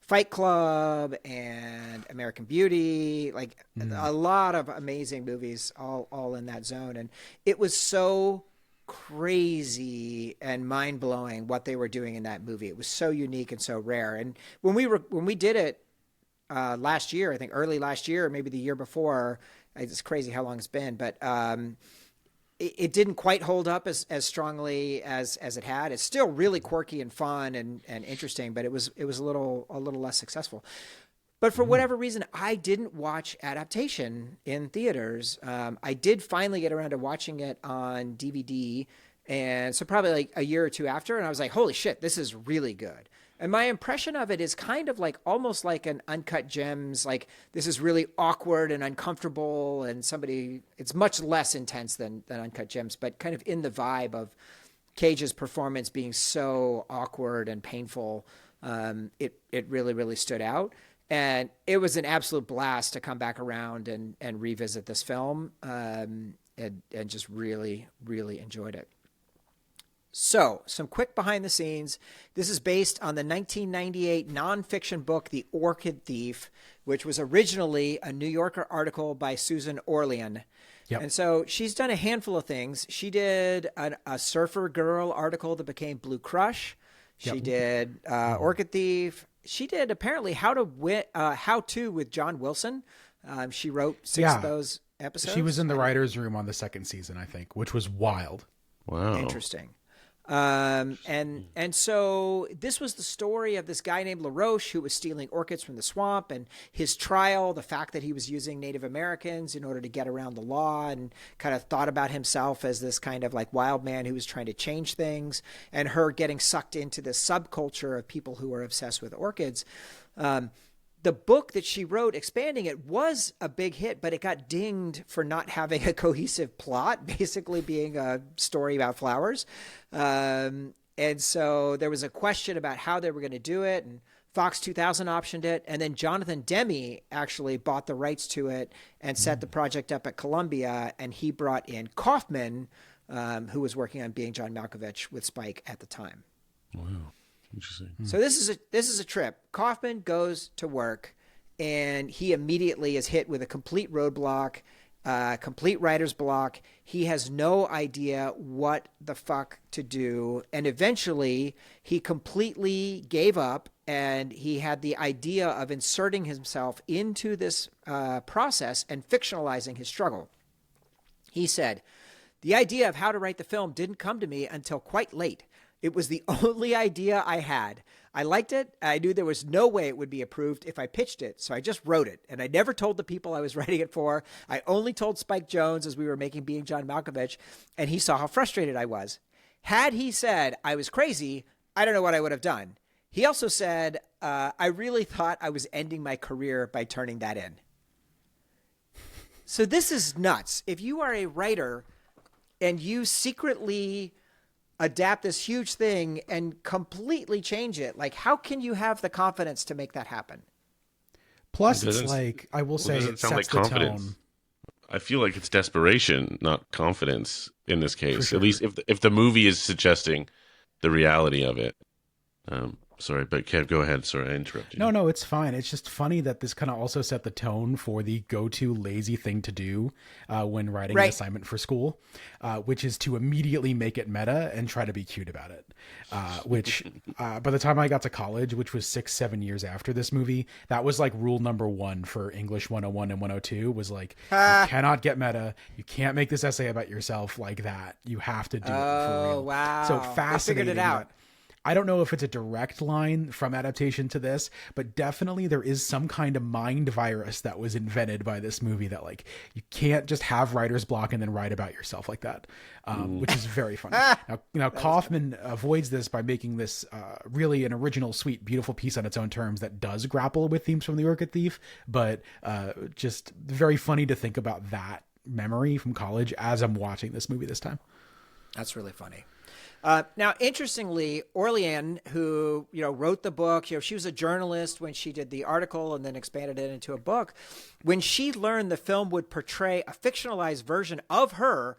Fight Club and American Beauty, like a lot of amazing movies all in that zone. And it was so crazy and mind-blowing what they were doing in that movie. It was so unique and so rare. And when we did it last year, I think early last year, maybe the year before, it's crazy how long it's been, but it didn't quite hold up as strongly as it had. It's still really quirky and fun and interesting, but it was a little less successful. But for whatever reason, I didn't watch Adaptation in theaters. I did finally get around to watching it on DVD, and so probably like a year or two after, and I was like, holy shit, this is really good. And my impression of it is kind of like almost like an Uncut Gems, like this is really awkward and uncomfortable, and it's much less intense than Uncut Gems, but kind of in the vibe of Cage's performance being so awkward and painful. It really, really stood out. And it was an absolute blast to come back around and revisit this film and just really, really enjoyed it. So, some quick behind the scenes. This is based on the 1998 nonfiction book, The Orchid Thief, which was originally a New Yorker article by Susan Orlean.
Yep.
And so she's done a handful of things. She did a Surfer Girl article that became Blue Crush. She did Orchid Thief. She did apparently How To with John Wilson. She wrote 6 of those episodes.
She was in the writer's room on the second season, I think, which was wild.
Wow.
Interesting. And so this was the story of this guy named LaRoche who was stealing orchids from the swamp, and his trial, the fact that he was using Native Americans in order to get around the law, and kind of thought about himself as this kind of like wild man who was trying to change things, and her getting sucked into this subculture of people who are obsessed with orchids. the book that she wrote, expanding it, was a big hit, but it got dinged for not having a cohesive plot, basically being a story about flowers. And so there was a question about how they were going to do it, and Fox 2000 optioned it, and then Jonathan Demme actually bought the rights to it and set the project up at Columbia, and he brought in Kaufman, who was working on Being John Malkovich with Spike at the time.
Wow. Interesting.
So this is a trip. Kaufman goes to work, and he immediately is hit with a complete roadblock, complete writer's block. He has no idea what the fuck to do, and eventually he completely gave up, and he had the idea of inserting himself into this process and fictionalizing his struggle. He said, "The idea of how to write the film didn't come to me until quite late. It was the only idea I had. I liked it. I knew there was no way it would be approved if I pitched it, so I just wrote it. And I never told the people I was writing it for. I only told Spike Jonze as we were making Being John Malkovich, and he saw how frustrated I was. Had he said I was crazy, I don't know what I would have done. He also said, I really thought I was ending my career by turning that in." So this is nuts. If you are a writer and you secretly adapt this huge thing and completely change it, like, how can you have the confidence to make that happen?
Plus, it's like, I will say, it sets the tone.
I feel like it's desperation, not confidence in this case. Sure. At least if the movie is suggesting the reality of it. Sorry, but Kev, go ahead. Sorry, I interrupted you.
No, it's fine. It's just funny that this kind of also set the tone for the go-to lazy thing to do when writing an assignment for school, which is to immediately make it meta and try to be cute about it. Which by the time I got to college, which was 6-7 years after this movie, that was like rule number 1 for English 101 and 102 was like, you cannot get meta. You can't make this essay about yourself like that. You have to do it for real.
Wow.
So fascinating.
They figured it out.
I don't know if it's a direct line from Adaptation to this, but definitely there is some kind of mind virus that was invented by this movie that, like, you can't just have writer's block and then write about yourself like that, which is very funny. Now Kaufman avoids this by making this really an original, sweet, beautiful piece on its own terms that does grapple with themes from The Orchid Thief, but just very funny to think about that memory from college as I'm watching this movie this time.
That's really funny. Now, interestingly, Orlean, who wrote the book, she was a journalist when she did the article and then expanded it into a book. When she learned the film would portray a fictionalized version of her,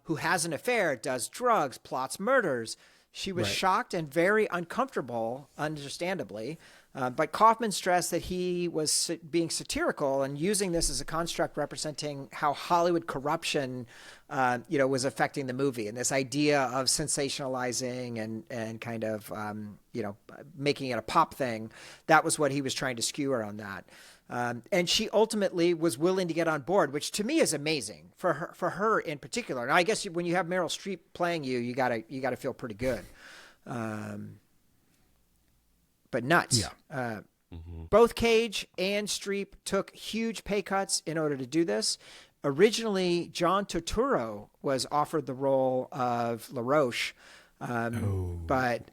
who has an affair, does drugs, plots murders, she was shocked and very uncomfortable, understandably. But Kaufman stressed that he was being satirical and using this as a construct representing how Hollywood corruption, was affecting the movie, and this idea of sensationalizing and kind of, making it a pop thing. That was what he was trying to skewer on that. And she ultimately was willing to get on board, which to me is amazing for her in particular. And I guess when you have Meryl Streep playing you gotta feel pretty good. But nuts. Yeah. Both Cage and Streep took huge pay cuts in order to do this. Originally, John Turturro was offered the role of LaRoche, but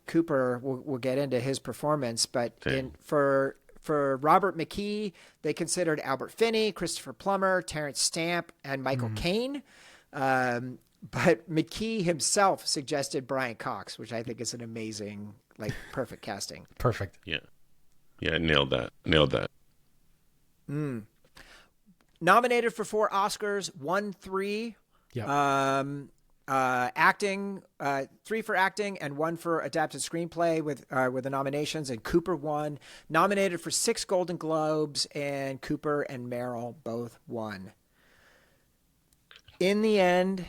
Cooper, we'll get into his performance. But for Robert McKee, they considered Albert Finney, Christopher Plummer, Terrence Stamp, and Michael Caine. But McKee himself suggested Brian Cox, which I think is an amazing, perfect casting.
Perfect.
Yeah. Yeah, nailed that.
Nominated for 4 Oscars, won 3.
Yeah.
Acting, 3 for acting and 1 for adapted screenplay with the nominations, and Cooper won. Nominated for 6 Golden Globes, and Cooper and Meryl both won. In the end,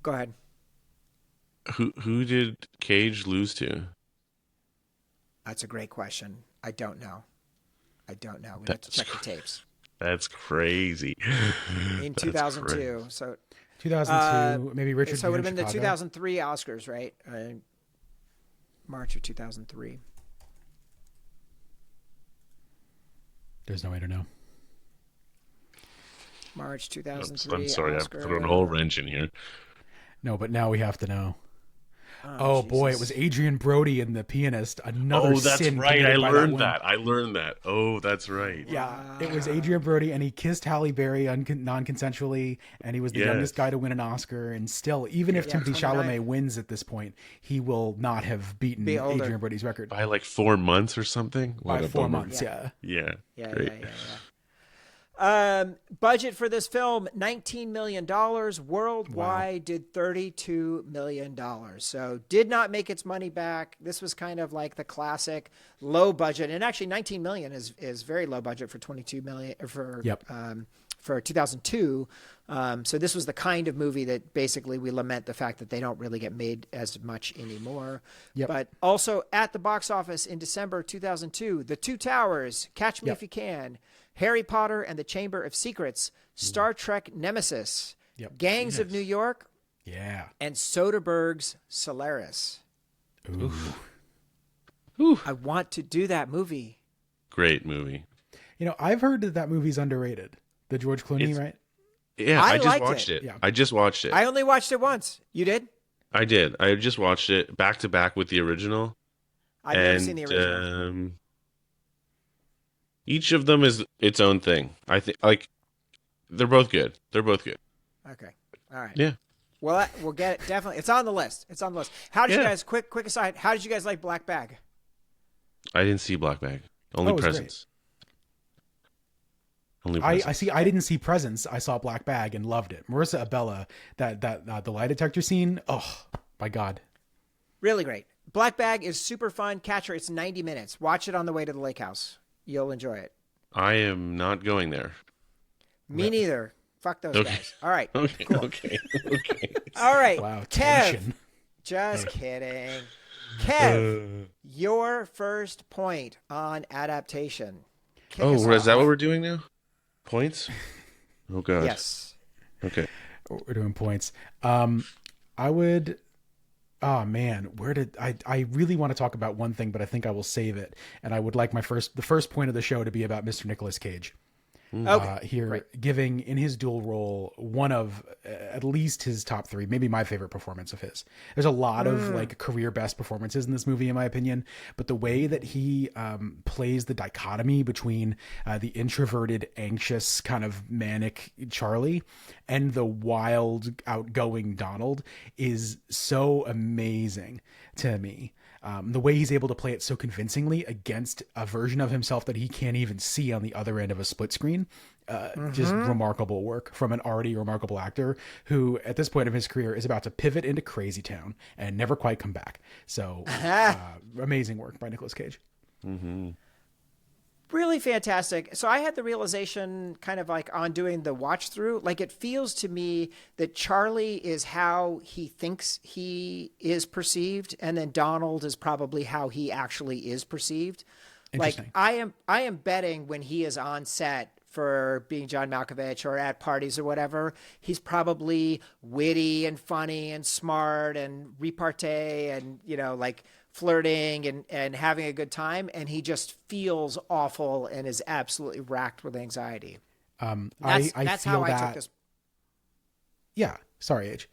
go ahead.
Who did Cage lose to?
That's a great question. I don't know. We have to check the tapes.
That's crazy.
In 2002. So
2002, maybe Richard.
So it would have been the 2003 Oscars, right? March of 2003.
There's no way to know.
March 2003.
I'm sorry,
Oscar.
I put a whole wrench in here.
No, but now we have to know. Oh boy, it
Jesus.
was Adrian Brody and the pianist. Another
Oh, that's
sin
right.
committed by that woman.
I learned that. Oh, that's right.
Yeah, it was Adrian Brody, and he kissed Halle Berry non-consensually, and he was the youngest
Yes.
guy to win an Oscar. And still, even if Timothy
29.
Chalamet wins at this point, he will not have beaten
Be older.
Adrian Brody's record
By like 4 months or something.
by
What a
4
bummer.
months. Yeah.
Yeah.
Yeah,
Great.
yeah, yeah, yeah. Budget for this film, $19 million. Worldwide did $32 million. So did not make its money back. This was kind of like the classic low budget. And actually 19 million is very low budget for 22 million for 2002. So this was the kind of movie that basically we lament the fact that they don't really get made as much anymore.
Yep.
But also at the box office in December 2002, The Two Towers, Catch Me If You Can, Harry Potter and the Chamber of Secrets, Star Trek Nemesis, Gangs of New York,
Yeah.
and Soderbergh's Solaris.
Ooh.
Ooh.
I want to do that movie.
Great movie.
You know, I've heard that movie's underrated. The George Clooney, right?
Yeah,
I
I just
liked
watched
it.
it.
Yeah.
I just watched it.
I only watched it once. You did?
I did. I just watched it back to back with the original.
I've never seen the original.
Each of them is its own thing. I think like they're both good. They're both good.
Okay. All right.
Yeah.
Well, we'll get it. Definitely. It's on the list. It's on the list. How did you
Yeah.
guys, quick aside, how did you guys like Black Bag?
I didn't see Black Bag. Only
Oh, it was
Presents. Only
I
Presents.
see. I didn't see Presents. I saw Black Bag and loved it. Marissa Abella, that the lie detector scene. Oh my God.
Really great. Black Bag is super fun. Catcher, it's 90 minutes. Watch it on the way to the lake house. You'll enjoy it.
I am not going there.
Me neither. Fuck those
Okay.
guys. All right.
Okay.
Cool.
Okay.
All right.
Wow.
Kev.
Tension.
Just kidding. Kev, your first point on adaptation. Kick us
Oh, is that
off.
what we're doing now? Points? Oh God.
Yes.
Okay.
We're doing points. I would. Oh man, where did I really want to talk about one thing, but I think I will save it. And I would like the first point of the show to be about Mr. Nicolas Cage.
Okay.
Here,
Great.
giving in his dual role one of at least his top three, maybe my favorite performance of his. There's a lot of like career best performances in this movie, in my opinion, but the way that he plays the dichotomy between the introverted, anxious, kind of manic Charlie and the wild, outgoing Donald is so amazing to me. The way he's able to play it so convincingly against a version of himself that he can't even see on the other end of a split screen. Just remarkable work from an already remarkable actor who at this point of his career is about to pivot into Crazy Town and never quite come back. So amazing work by Nicolas Cage.
Really fantastic. So I had the realization kind of like on doing the watch through, like it feels to me that Charlie is how he thinks he is perceived, and then Donald is probably how he actually is perceived. Like
Interesting.
I am betting when he is on set for being John Malkovich or at parties or whatever, he's probably witty and funny and smart and repartee and, you know, like flirting and having a good time. And he just feels awful and is absolutely racked with anxiety.
I
That's
feel
how I
that,
took this.
Yeah. Sorry, H.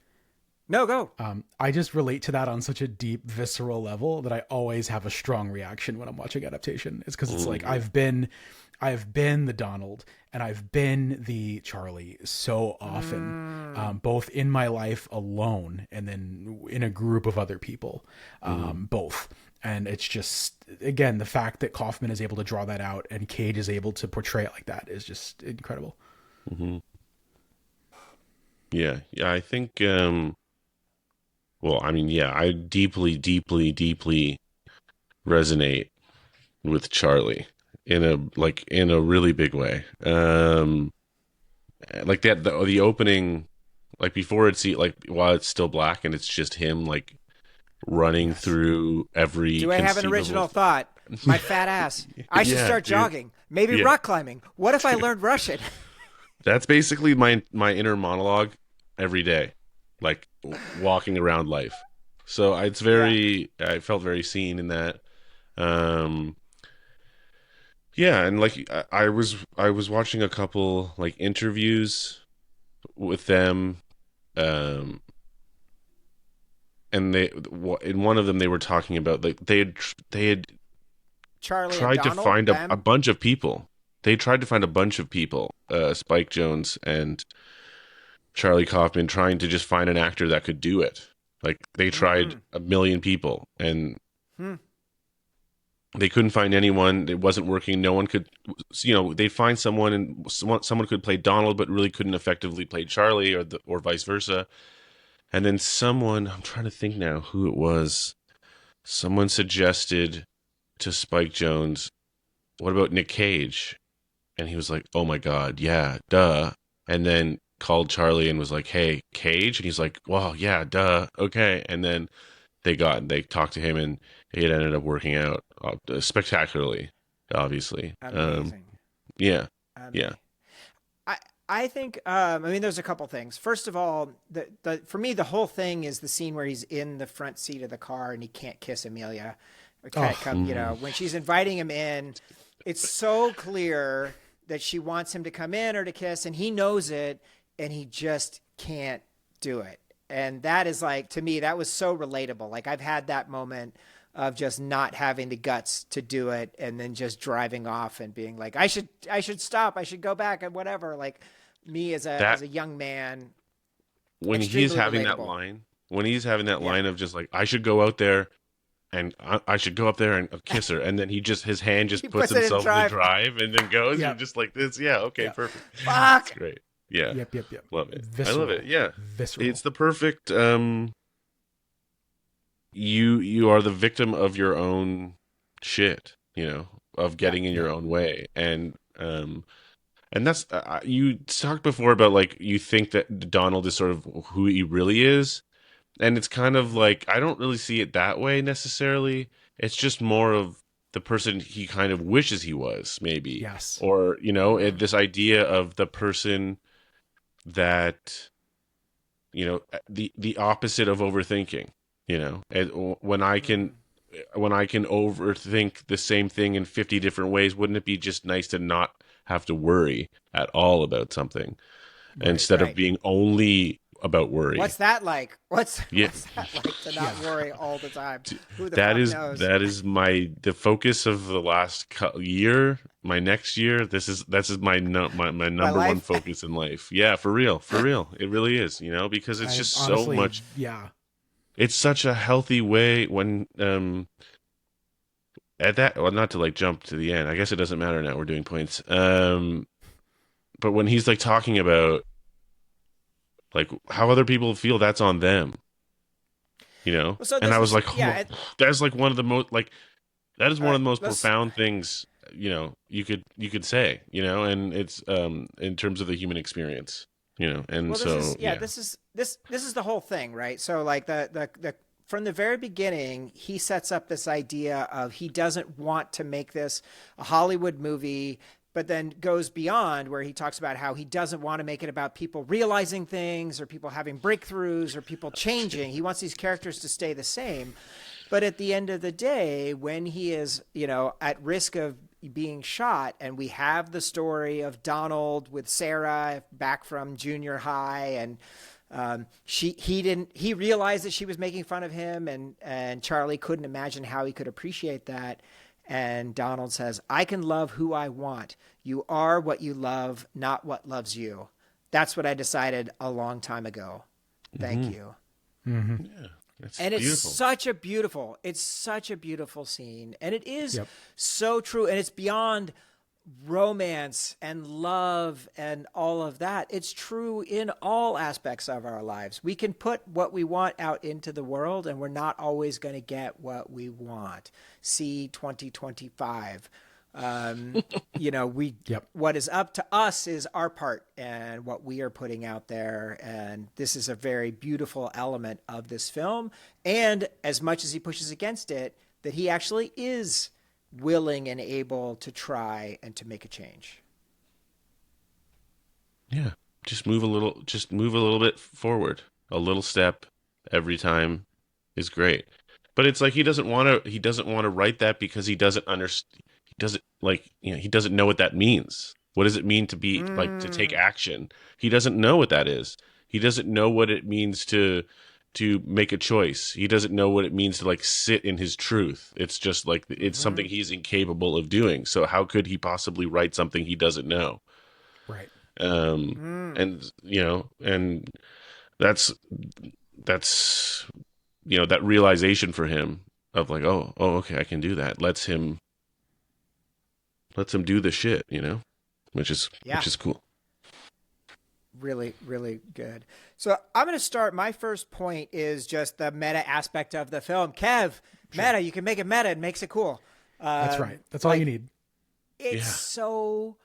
No, go.
I just relate to that on such a deep, visceral level that I always have a strong reaction when I'm watching adaptation. It's because it's like I've been the Donald and I've been the Charlie so often, both in my life alone and then in a group of other people, both. And it's just, again, the fact that Kaufman is able to draw that out and Cage is able to portray it like that is just incredible.
Yeah. Yeah. I think. Well, I mean, yeah, I deeply, deeply, deeply resonate with Charlie in a really big way. Like that, the opening, like before it's while it's still black and it's just him like running through every.
Do I have an original thought? My fat ass. I should
Yeah,
start
dude.
jogging. Maybe
Yeah.
rock climbing. What if I learned Russian?
That's basically my inner monologue every day, like walking around life. So it's very, I felt very seen in that. Yeah, and like I was watching a couple like interviews with them, and and in one of them they were talking about like they had
Charlie and
tried to
Donald,
find a
them.
bunch of people. They tried to find a bunch of people, Spike Jonze and Charlie Kaufman, trying to just find an actor that could do it. Like they tried
Mm.
a million people, and
Hmm.
they couldn't find anyone. It wasn't working. No one could, they'd find someone, and someone could play Donald, but really couldn't effectively play Charlie, or vice versa. And then someone, I'm trying to think now who it was. Someone suggested to Spike Jonze, "What about Nick Cage?" And he was like, "Oh my God, yeah, duh." And then called Charlie and was like, "Hey, Cage?" And he's like, "Well, yeah, duh, okay." And then they talked to him, and it ended up working out spectacularly, obviously.
Amazing.
Yeah, yeah,
Amazing. I I think I mean there's a couple things. First of all, the for me the whole thing is the scene where he's in the front seat of the car and he can't kiss Amelia. Or can't come, when she's inviting him in, it's so clear that she wants him to come in or to kiss, and he knows it, and he just can't do it. And that is like, to me, that was so relatable. Like I've had that moment of just not having the guts to do it, and then just driving off and being like, I should stop, I should go back, and whatever. Like me
that
as a young man,
when he's
extremely
having that
relatable.
line, when he's having that
Yeah,
line of just like, I should go out there and I should go up there and kiss her, and then his hand just
he
puts
puts it in
himself in the
drive.
drive and then goes. You're
Yep.
just like this, yeah, okay,
Yep.
perfect. It's
Fuck.
great. Yeah,
Yep.
love it. I
Visceral.
love it. Yeah,
Visceral.
it's the perfect. You are the victim of your own shit, of
Yeah,
getting in your own way, and that's you talked before about like you think that Donald is sort of who he really is. And it's kind of like, I don't really see it that way necessarily. It's just more of the person he kind of wishes he was, maybe.
Yes.
Or, this idea of the person that, the opposite of overthinking, And when I can overthink the same thing in 50 different ways, wouldn't it be just nice to not have to worry at all about something instead of
right.
being only about worry?
What's that like?
Yeah.
What's that like to not worry all the time? Who the
That
fuck
is
knows?
the focus of the last year. My next year, that's my number one
life?
focus in life. Yeah, for real, it really is. Because it's
I
just so
honestly,
much.
yeah.
It's such a healthy way when at that. Well, not to like jump to the end. I guess it doesn't matter now. We're doing points. But when he's like talking about like how other people feel, that's on them.
So
And
this
I was
is
like,
yeah.
that's like one of the most like. That is
All
one of
right,
the most
let's.
profound things, you could say, and it's in terms of the human experience, and
Well, this is
so
yeah.
yeah.
This is the whole thing, right? So like the from the very beginning, he sets up this idea of he doesn't want to make this a Hollywood movie, but then goes beyond where he talks about how he doesn't want to make it about people realizing things or people having breakthroughs or people changing. He wants these characters to stay the same. But at the end of the day, when he is, at risk of being shot, and we have the story of Donald with Sarah back from junior high, and he realized that she was making fun of him, and Charlie couldn't imagine how he could appreciate that. And Donald says, "I can love who I want. You are what you love, not what loves you." That's what I decided a long time ago. Thank you.
Yeah, it's
And
beautiful.
it's such a beautiful scene. And it is
Yep.
so true. And it's beyond romance and love and all of that. It's true in all aspects of our lives. We can put what we want out into the world, and we're not always going to get what we want. See 2025.
Yep.
What is up to us is our part and what we are putting out there. And this is a very beautiful element of this film. And as much as he pushes against it, that he actually is willing and able to try and to make a change.
Yeah, just move a little bit forward. A little step every time is great. But it's like he doesn't want to write that because he doesn't understand. He doesn't like, he doesn't know what that means. What does it mean to be like to take action? He doesn't know what that is. He doesn't know what it means to to make a choice. He doesn't know what it means to like sit in his truth. It's just like it's something he's incapable of doing. So how could he possibly write something he doesn't know?
Right.
And and that's that realization for him of like, oh, okay, I can do that. Lets him do the shit, which is cool.
Really, really good. So I'm going to start. My first point is just the meta aspect of the film. Kev, meta. You can make it meta. It makes it cool.
That's right. That's all you need.
It's so.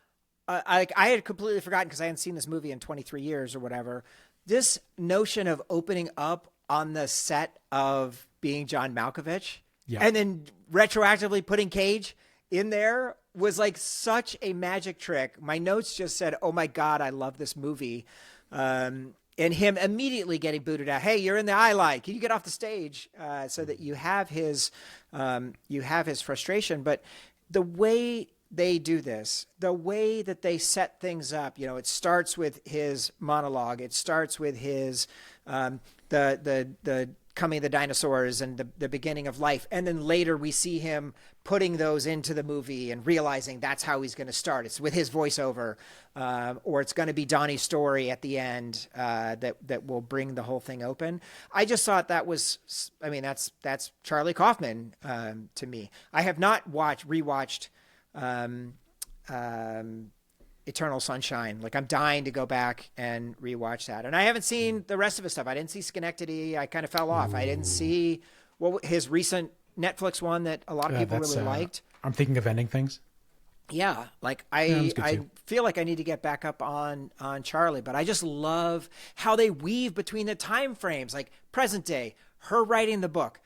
I had completely forgotten because I hadn't seen this movie in 23 years or whatever. This notion of opening up on the set of Being John Malkovich, and then retroactively putting Cage in there was like such a magic trick. My notes just said, "Oh my God, I love this movie," and him immediately getting booted out. Hey, you're in the eye light. Can you get off the stage? So that you have his frustration. But the way they do this, the way that they set things up, it starts with his monologue. It starts with his the coming of the dinosaurs and the beginning of life. And then later we see him putting those into the movie and realizing that's how he's going to start. It's with his voiceover, or it's going to be Donnie's story at the end that will bring the whole thing open. I just thought that was, that's Charlie Kaufman to me. I have not rewatched Eternal Sunshine. Like, I'm dying to go back and rewatch that. And I haven't seen the rest of his stuff. I didn't see Schenectady. I kind of fell off. I didn't see his recent Netflix one that a lot of people really liked.
I'm thinking of Ending Things.
Yeah, like I feel like I need to get back up on Charlie, but I just love how they weave between the time frames, like present day, her writing the book,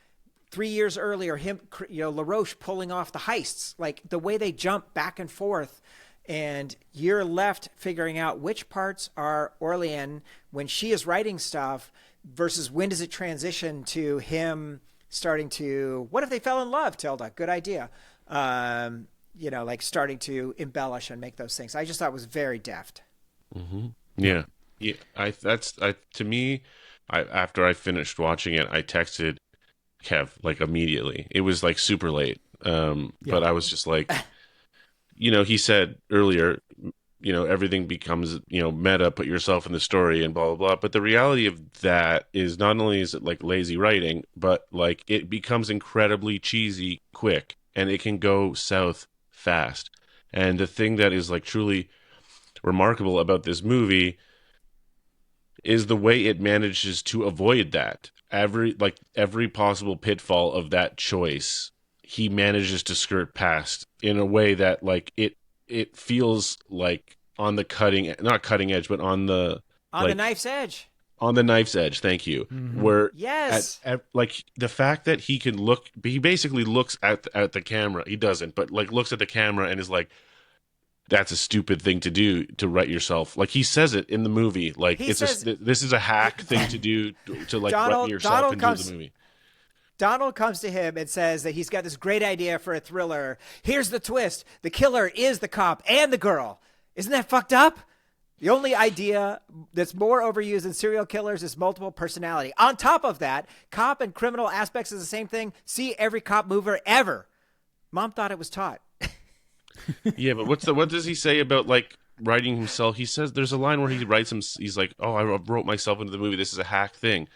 3 years earlier, him, LaRoche pulling off the heists, like the way they jump back and forth. And you're left figuring out which parts are Orlean when she is writing stuff versus when does it transition to him starting to, what if they fell in love, Tilda? Good idea. Like starting to embellish and make those things. I just thought it was very deft.
Mm-hmm. Yeah. To me, after I finished watching it, I texted Kev like immediately. It was like super late. But I was just like, he said earlier, everything becomes, meta, put yourself in the story and blah, blah, blah. But the reality of that is not only is it like lazy writing, but like it becomes incredibly cheesy quick and it can go south fast. And the thing that is like truly remarkable about this movie is the way it manages to avoid that. Every possible pitfall of that choice, he manages to skirt past in a way that like it feels like on the not cutting edge, but on the
knife's edge.
On the knife's edge, thank you. Mm-hmm. Where
yes,
like the fact that he basically looks at the camera. He doesn't, but like looks at the camera and is like, "That's a stupid thing to do to write yourself." Like he says it in the movie. Like this is a hack thing to do to like write yourself into the movie.
Donald comes to him and says that he's got this great idea for a thriller. Here's the twist. The killer is the cop and the girl. Isn't that fucked up? The only idea that's more overused than serial killers is multiple personality. On top of that, cop and criminal aspects is the same thing. See every cop mover ever. Mom thought it was taught.
Yeah, but what does he say about like writing himself? He says there's a line where he writes he's like, "Oh, I wrote myself into the movie. This is a hack thing."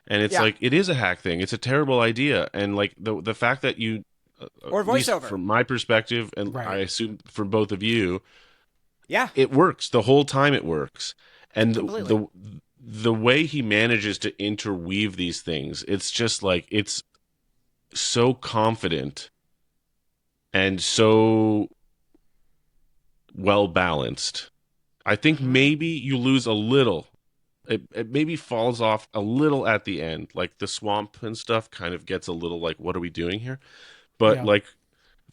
And it's like, it is a hack thing. It's a terrible idea. And like the fact that you,
or voiceover,
from my perspective, and I assume for both of you, it works. The whole time it works. And the way he manages to interweave these things, it's just like, it's so confident and so well balanced. I think maybe you lose a little. It maybe falls off a little at the end, like the swamp and stuff kind of gets a little like, what are we doing here? But like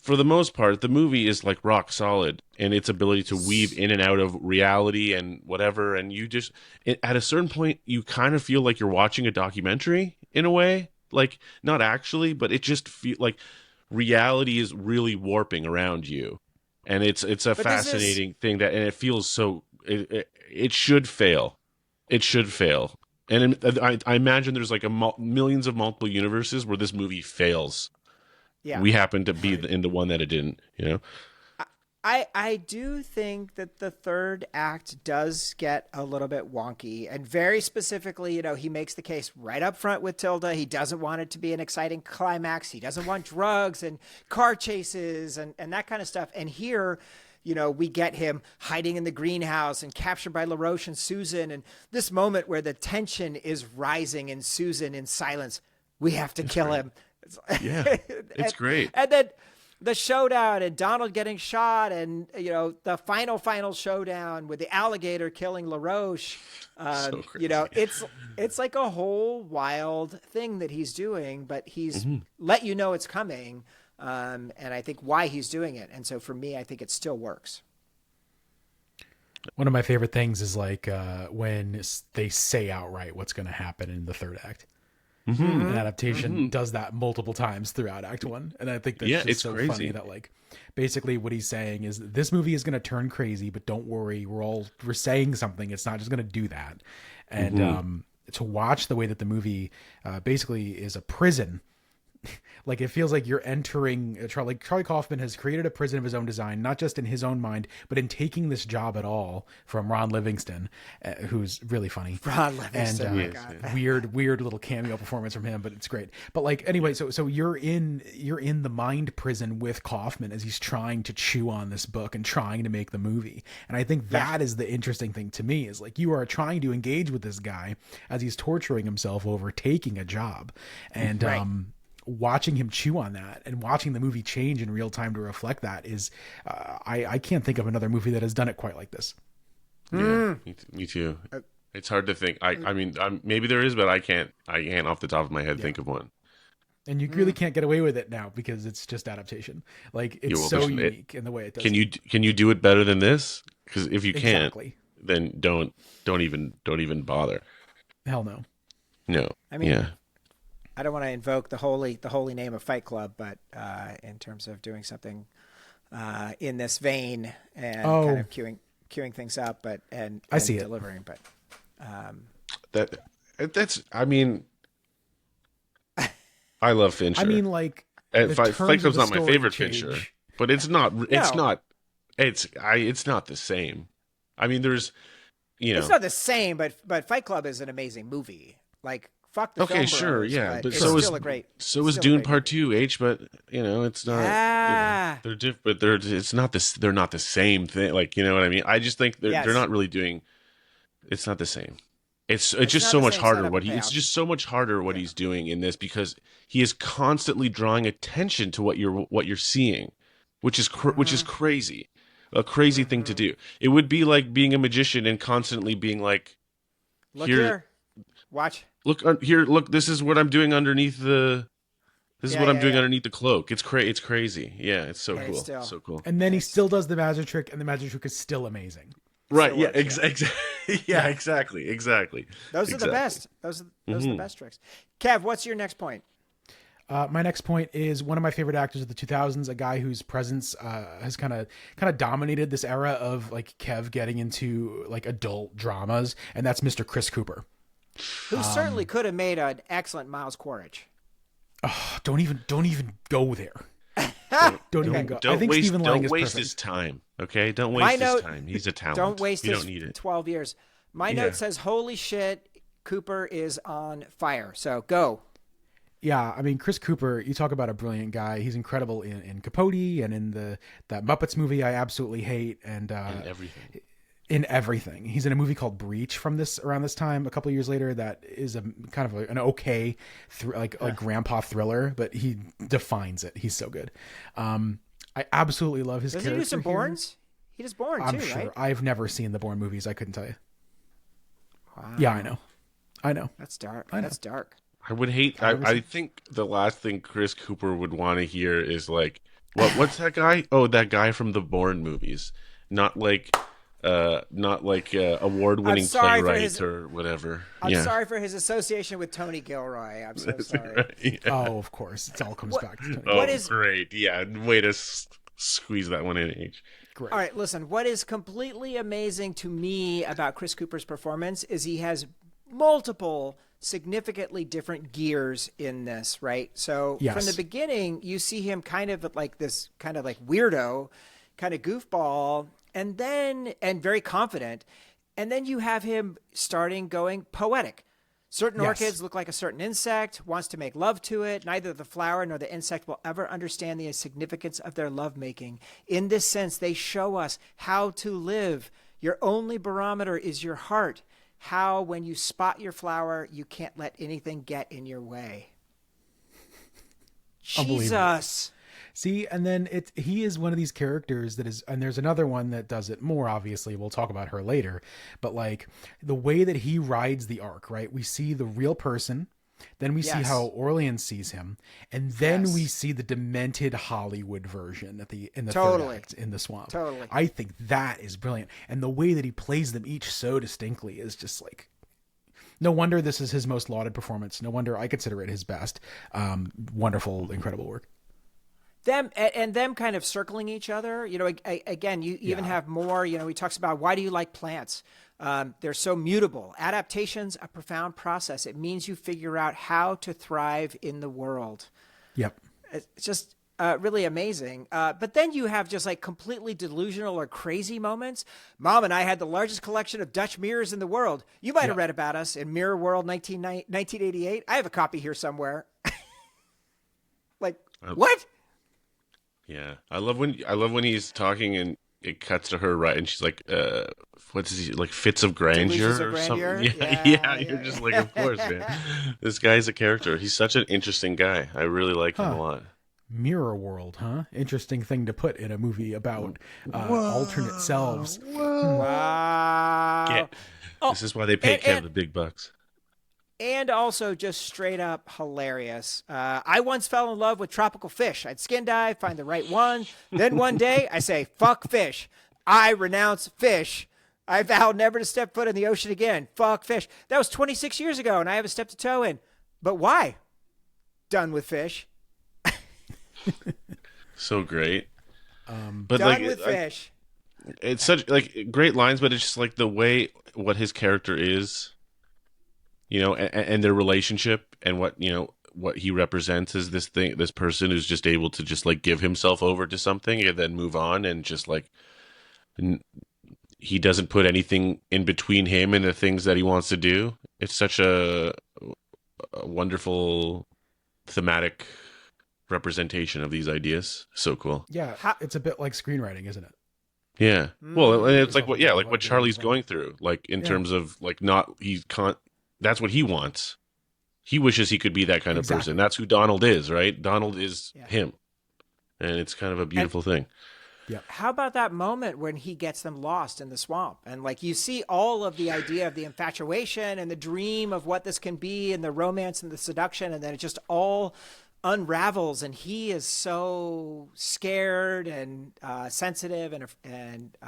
for the most part, the movie is like rock solid in its ability to weave in and out of reality and whatever. And you just, at a certain point, you kind of feel like you're watching a documentary in a way, like not actually, but it just feel like reality is really warping around you. And it's a fascinating thing and it feels so, it should fail. It should fail. I imagine there's like millions of multiple universes where this movie fails.
Yeah.
We happen to be in the one that it didn't, you know?
I do think that the third act does get a little bit wonky, and very specifically, you know, he makes the case right up front with Tilda. He doesn't want it to be an exciting climax. He doesn't want drugs and car chases and that kind of stuff. And here, you know, we get him hiding in the greenhouse and captured by LaRoche and Susan. And this moment where the tension is rising and Susan in silence, we have to kill him.
Yeah, it's great.
And then the showdown and Donald getting shot and, you know, the final showdown with the alligator killing LaRoche.
So
you know, it's like a whole wild thing that he's doing, but he's let you know it's coming. And I think why he's doing it. And so for me, I think it still works.
One of my favorite things is like when they say outright what's going to happen in the third act. And Adaptation does that multiple times throughout Act 1. And I think that's just
it's
so
crazy.
funny that like basically what he's saying is this movie is going to turn crazy, but don't worry, we're saying something. It's not just going to do that. And to watch the way that the movie basically is a prison. Like it feels like you're entering Charlie Kaufman has created a prison of his own design, not just in his own mind, but in taking this job at all from Ron Livingston, who's really funny.
Ron Livingston,
and weird little cameo performance from him, but it's great. But like anyway, so you're in the mind prison with Kaufman as he's trying to chew on this book and trying to make the movie. And I think that is the interesting thing to me is like you are trying to engage with this guy as he's torturing himself over taking a job, and watching him chew on that and watching the movie change in real time to reflect that is I can't think of another movie that has done it quite like this.
Yeah, me too. It's hard to think. I mean, maybe there is, but I can't off the top of my head think of one.
And you really can't get away with it now because it's just Adaptation. Like it's so unique in the way it does.
Can you do it better than this? Because if you can't,
Exactly.
then don't even bother.
Hell no.
No.
I mean, I don't want to invoke the holy name of Fight Club, but in terms of doing something in this vein and kind of queuing things up, but and
I see
delivering, but
that's I mean, I love Fincher.
I mean, like
Fight Club's not my favorite
change.
Fincher, but it's not. It's not. It's not the same. I mean, there's, you know,
it's not the same, but Fight Club is an amazing movie. Like. Fuck the film
sure,
bros,
yeah, but
it's
so
still a great.
So is Dune Part 2, but you know it's not. They're different, but it's not this. They're not the same thing. Like you know what I mean. I just think they're not really doing. It's not the same. It's just so much harder. It's just so much harder what he's doing in this because he is constantly drawing attention to what you're seeing, which is crazy, a crazy thing to do. It would be like being a magician and constantly being like,
look here, watch.
Look here. Look, this is what I'm doing underneath the. This is what I'm doing underneath the cloak. It's crazy. Yeah, it's so cool. So cool.
And then he still does the magic trick, and the magic trick is still amazing.
Right. Yeah. Exactly. Yeah. Exactly.
Those are the best. Those are the best tricks. Kev, what's your next point?
My next point is one of my favorite actors of the 2000s, a guy whose presence has kind of dominated this era of like Kev getting into like adult dramas, and that's Mr. Chris Cooper.
Who certainly could have made an excellent Miles Quaritch.
Oh, don't even go there. Don't even go. I think Stephen Lang is perfect.
Don't waste his time, okay? Don't waste his time. He's a talent.
Don't waste
you
his
don't need it.
12 years. My note says, holy shit, Cooper is on fire. So go.
Yeah, I mean, Chris Cooper, you talk about a brilliant guy. He's incredible in Capote and in that Muppets movie I absolutely hate. And
everything.
In everything. He's in a movie called Breach around this time, a couple of years later, that is a kind of an okay like grandpa thriller, but he defines it. He's so good. I absolutely love his character.
Does he do some Bournes? He does Bourne
I'm
too,
sure.
right?
I've never seen the Bourne movies. I couldn't tell you.
Wow.
Yeah, I know.
That's dark. That's dark.
I would hate. I think the last thing Chris Cooper would want to hear is like, what's that guy? Oh, that guy from the Bourne movies. Not like award-winning playwright or whatever.
I'm sorry for his association with Tony Gilroy. I'm so sorry.
Right, yeah.
Oh, of course. It all comes back to Tony.
Oh, great. Yeah, way to squeeze that one in, H.
Great.
All right, listen. What is completely amazing to me about Chris Cooper's performance is he has multiple significantly different gears in this, right? So
Yes.
from the beginning, you see him kind of like this kind of like weirdo, kind of goofball, and very confident. And then you have him starting going poetic. Certain
Yes.
orchids look like a certain insect, wants to make love to it. Neither the flower nor the insect will ever understand the significance of their lovemaking. In this sense, they show us how to live. Your only barometer is your heart. How, when you spot your flower, you can't let anything get in your way. Jesus.
See, and then he is one of these characters that is, and there's another one that does it more, obviously. We'll talk about her later. But like the way that he rides the arc, right? We see the real person, then we see how Orleans sees him, and then we see the demented Hollywood version in the third act in the swamp.
Totally.
I think that is brilliant. And the way that he plays them each so distinctly is just like, no wonder this is his most lauded performance. No wonder I consider it his best. Wonderful, incredible work.
Them kind of circling each other. You know, again, you even have more, you know, he talks about, why do you like plants? They're so mutable. Adaptation's a profound process. It means you figure out how to thrive in the world.
Yep.
It's just really amazing. But then you have just like completely delusional or crazy moments. Mom and I had the largest collection of Dutch mirrors in the world. You might have read about us in Mirror World 1988. I have a copy here somewhere. Like, what?
Yeah, I love when he's talking and it cuts to her right, and she's like, "What's he like? Fits of grandeur or something?" Yeah. You're just like, of course, man. This guy's a character. He's such an interesting guy. I really like him a lot.
Mirror World, huh? Interesting thing to put in a movie about alternate selves.
Wow.
Yeah. This is why they pay Kev the big bucks.
And also just straight up hilarious. I once fell in love with tropical fish. I'd skin dive, find the right one. Then one day I say, fuck fish. I renounce fish. I vow never to step foot in the ocean again. Fuck fish. That was 26 years ago and I haven't stepped a toe in. But why? Done with fish.
So great.
But done with fish.
It's such like great lines, but it's just like the way what his character is. You know, and their relationship and what he represents is this person who's just able to just like give himself over to something and then move on, and just like he doesn't put anything in between him and the things that he wants to do. It's such a wonderful thematic representation of these ideas. So cool.
Yeah, it's a bit like screenwriting, isn't it?
Yeah. Well, and it's like what Charlie's going through, like in terms of like that's what he wants. He wishes he could be that kind of person. That's who Donald is, right? Donald is him. And it's kind of a beautiful thing.
Yeah.
How about that moment when he gets them lost in the swamp? And like you see all of the idea of the infatuation and the dream of what this can be and the romance and the seduction, and then it just all unravels, and he is so scared and sensitive and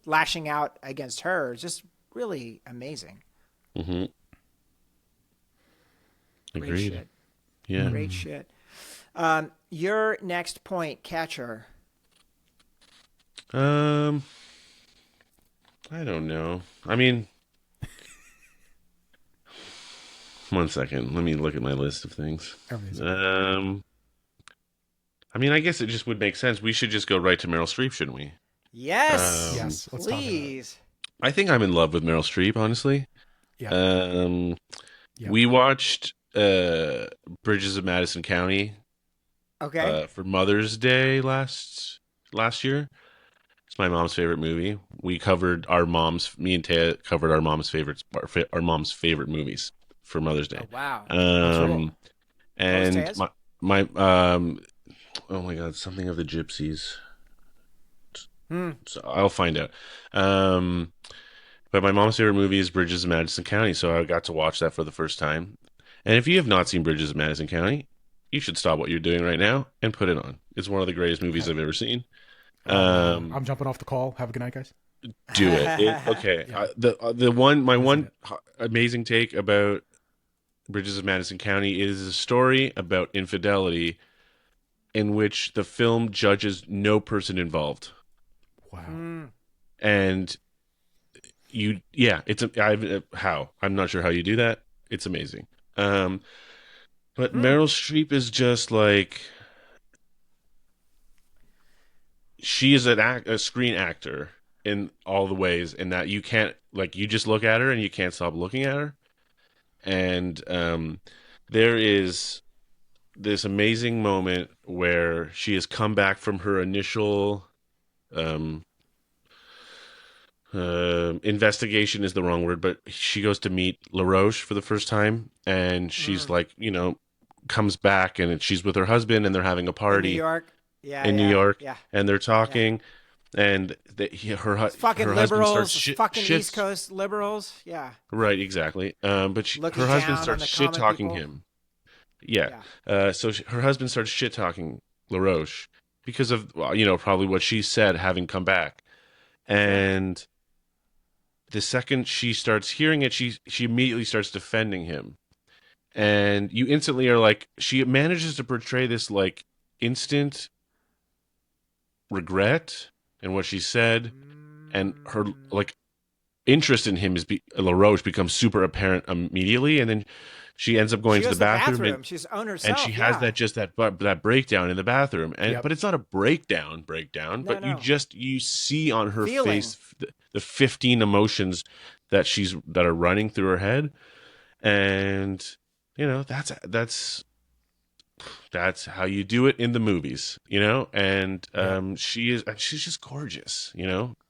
lashing out against her. Just really amazing.
Mm-hmm.
Great
Agreed.
shit.
Yeah.
Great shit. Your next point, catcher.
I don't know. I mean, one second. Let me look at my list of things. I mean, I guess it just would make sense. We should just go right to Meryl Streep, shouldn't we?
Yes.
Yes. Let's
Please.
I think I'm in love with Meryl Streep, honestly.
Yeah.
We watched Bridges of Madison County.
Okay.
For Mother's Day last year. It's my mom's favorite movie. We covered me and Ted covered our mom's favorite movies for Mother's Day.
Oh, wow.
And my oh my God, something of the Gypsies. So I'll find out. But my mom's favorite movie is Bridges of Madison County, so I got to watch that for the first time. And if you have not seen Bridges of Madison County, you should stop what you're doing right now and put it on. It's one of the greatest movies I've ever seen.
I'm jumping off the call. Have a good night, guys.
Do it. Okay. Yeah. One amazing take about Bridges of Madison County is a story about infidelity in which the film judges no person involved.
Wow.
And how I'm not sure how you do that. It's amazing. But
Hmm.
Meryl Streep is just like she is a screen actor in all the ways, in that you can't like you just look at her and you can't stop looking at her. And there is this amazing moment where she has come back from her initial um, investigation is the wrong word, but she goes to meet LaRoche for the first time, and she's
Mm.
like, comes back, and she's with her husband, and they're having a
In New
party
York. Yeah,
in New
yeah,
York,
yeah,
and they're
yeah.
talking, and
It's fucking
her husband starts
liberals, it's fucking East
shits.
Coast liberals. Yeah,
Right, exactly. But her
looking
husband
down on
starts
the
shit
common
talking
people.
him. Yeah.
Yeah.
Her husband starts shit talking LaRoche because of, well, probably what she said having come back.
Sure.
And the second she starts hearing it, she immediately starts defending him.
Yeah.
And you instantly are like, she manages to portray this like instant regret in what she said, and her
Mm.
like interest in him LaRoche becomes super apparent immediately, and then she ends up going
She
to the
goes to the
bathroom, and
bathroom. She's on
she
herself.
has
Yeah.
that breakdown in the bathroom, and
Yep.
but it's not a breakdown,
No,
but
no.
you see on her
Feeling.
face the 15 emotions that are running through her head, and that's how you do it in the movies, and
Yep.
she's just gorgeous,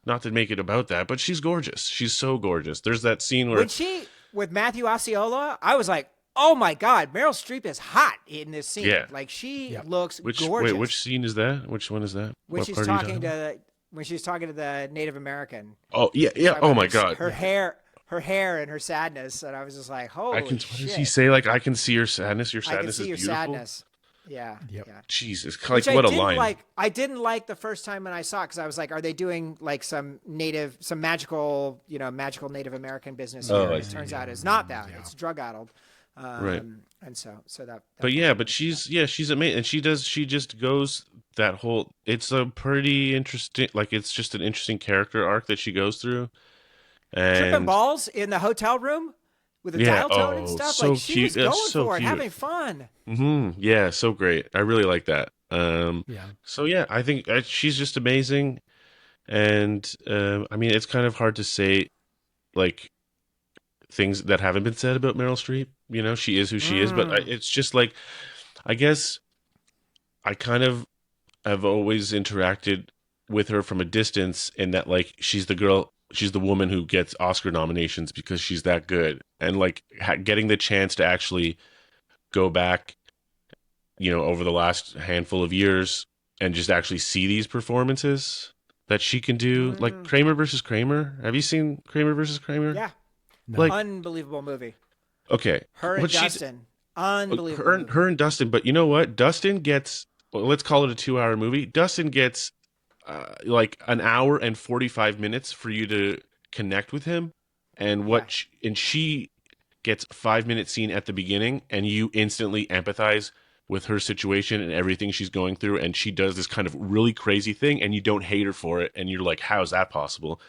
not to make it about that, but she's gorgeous. She's so gorgeous. There's that scene where
When she with Matthew Osceola, I was like, "Oh my god, Meryl Streep is hot in this scene.
yeah.
Like she
Yep.
looks
Which
gorgeous
scene is that? Which one is that?
when
What
she's
part are you talking
talking
about?
to the Native American.
Oh yeah,
She's
yeah.
talking
Oh
about
my God.
her
Yeah.
hair and her sadness, and I was just like,
I
"Holy
can. What does he
shit,
say? Like, I can see your sadness. Your
I can
sadness
see
is
your
beautiful.
sadness." Yeah,
Yep.
yeah.
Jesus,
Which
like
I
what a
didn't
line.
like. I didn't like the first time when I saw it because I was like, "Are they doing like some magical, magical Native American business here?"
Oh, I
And it
see.
turns
Yeah.
out it's not that.
Yeah.
It's drug addled,
Right.
and so that
But
part I
yeah,
didn't
but
like so much.
she's amazing, and she just goes that whole. It's a pretty interesting. Like, it's just an interesting character arc that she goes through,
Tripping
and
balls in the hotel room with a
yeah.
dial tone and
Oh,
stuff. Like
so
she
cute.
was
That's
going
so
for it,
cute.
having fun.
Yeah, so great. I really like that.
Yeah.
So yeah, I think she's just amazing, and I mean, it's kind of hard to say like things that haven't been said about Meryl Streep. She is who she is, but
Mm.
it's just like I guess I kind of have always interacted with her from a distance, in that like she's the woman who gets Oscar nominations because she's that good, and like getting the chance to actually go back, over the last handful of years, and just actually see these performances that she can do, like
Mm.
Kramer versus Kramer. Have you seen Kramer versus Kramer?
Yeah,
No.
Like,
unbelievable movie.
okay,
Her and
what she
Dustin, unbelievable
her
movie.
her and Dustin, but you know what? Dustin gets, well, let's call it a 2-hour movie. Dustin gets like an hour and 45 minutes for you to connect with him, and
Yeah,
she gets a 5-minute scene at the beginning, and you instantly empathize with her situation and everything she's going through, and she does this kind of really crazy thing, and you don't hate her for it, and you're like, how is that possible?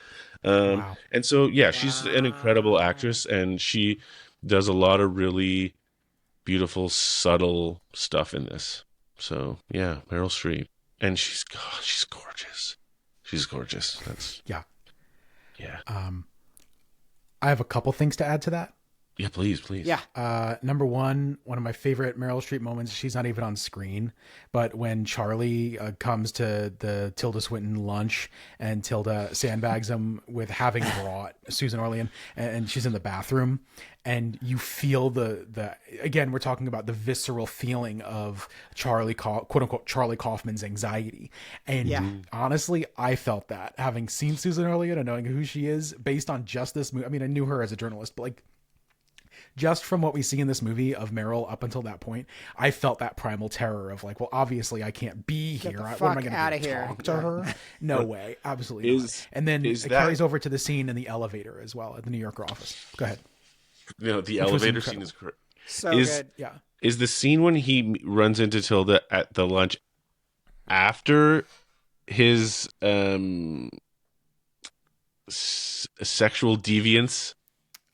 Wow.
And so yeah, she's an incredible
wow.
actress, and she does a lot of really beautiful, subtle stuff in this. So yeah, Meryl Streep, and she's gorgeous. She's gorgeous. That's
Yeah.
yeah,
I have a couple things to add to that.
yeah. Please, please.
Yeah,
Number one of my favorite Meryl Streep moments, she's not even on screen, but when Charlie comes to the Tilda Swinton lunch and Tilda sandbags him with having brought Susan Orlean, and she's in the bathroom, and you feel the again, we're talking about the visceral feeling of quote unquote Charlie Kaufman's anxiety. And
yeah.
honestly, I felt that having seen Susan Orlean and knowing who she is based on just this movie. I mean, I knew her as a journalist, but like, just from what we see in this movie of Meryl up until that point, I felt that primal terror of like, well, obviously I can't be
Get
here.
the
What am I
fuck
going
out
to
of
do?
here.
Talk to
Yeah.
her? No way. Absolutely not.
Is
And then
is
it
that
carries over to the scene in the elevator as well at the New Yorker office. Go ahead.
the
Which was
elevator scene
incredible.
So
is
good.
Yeah.
is the scene when he runs into Tilda at the lunch after his sexual deviance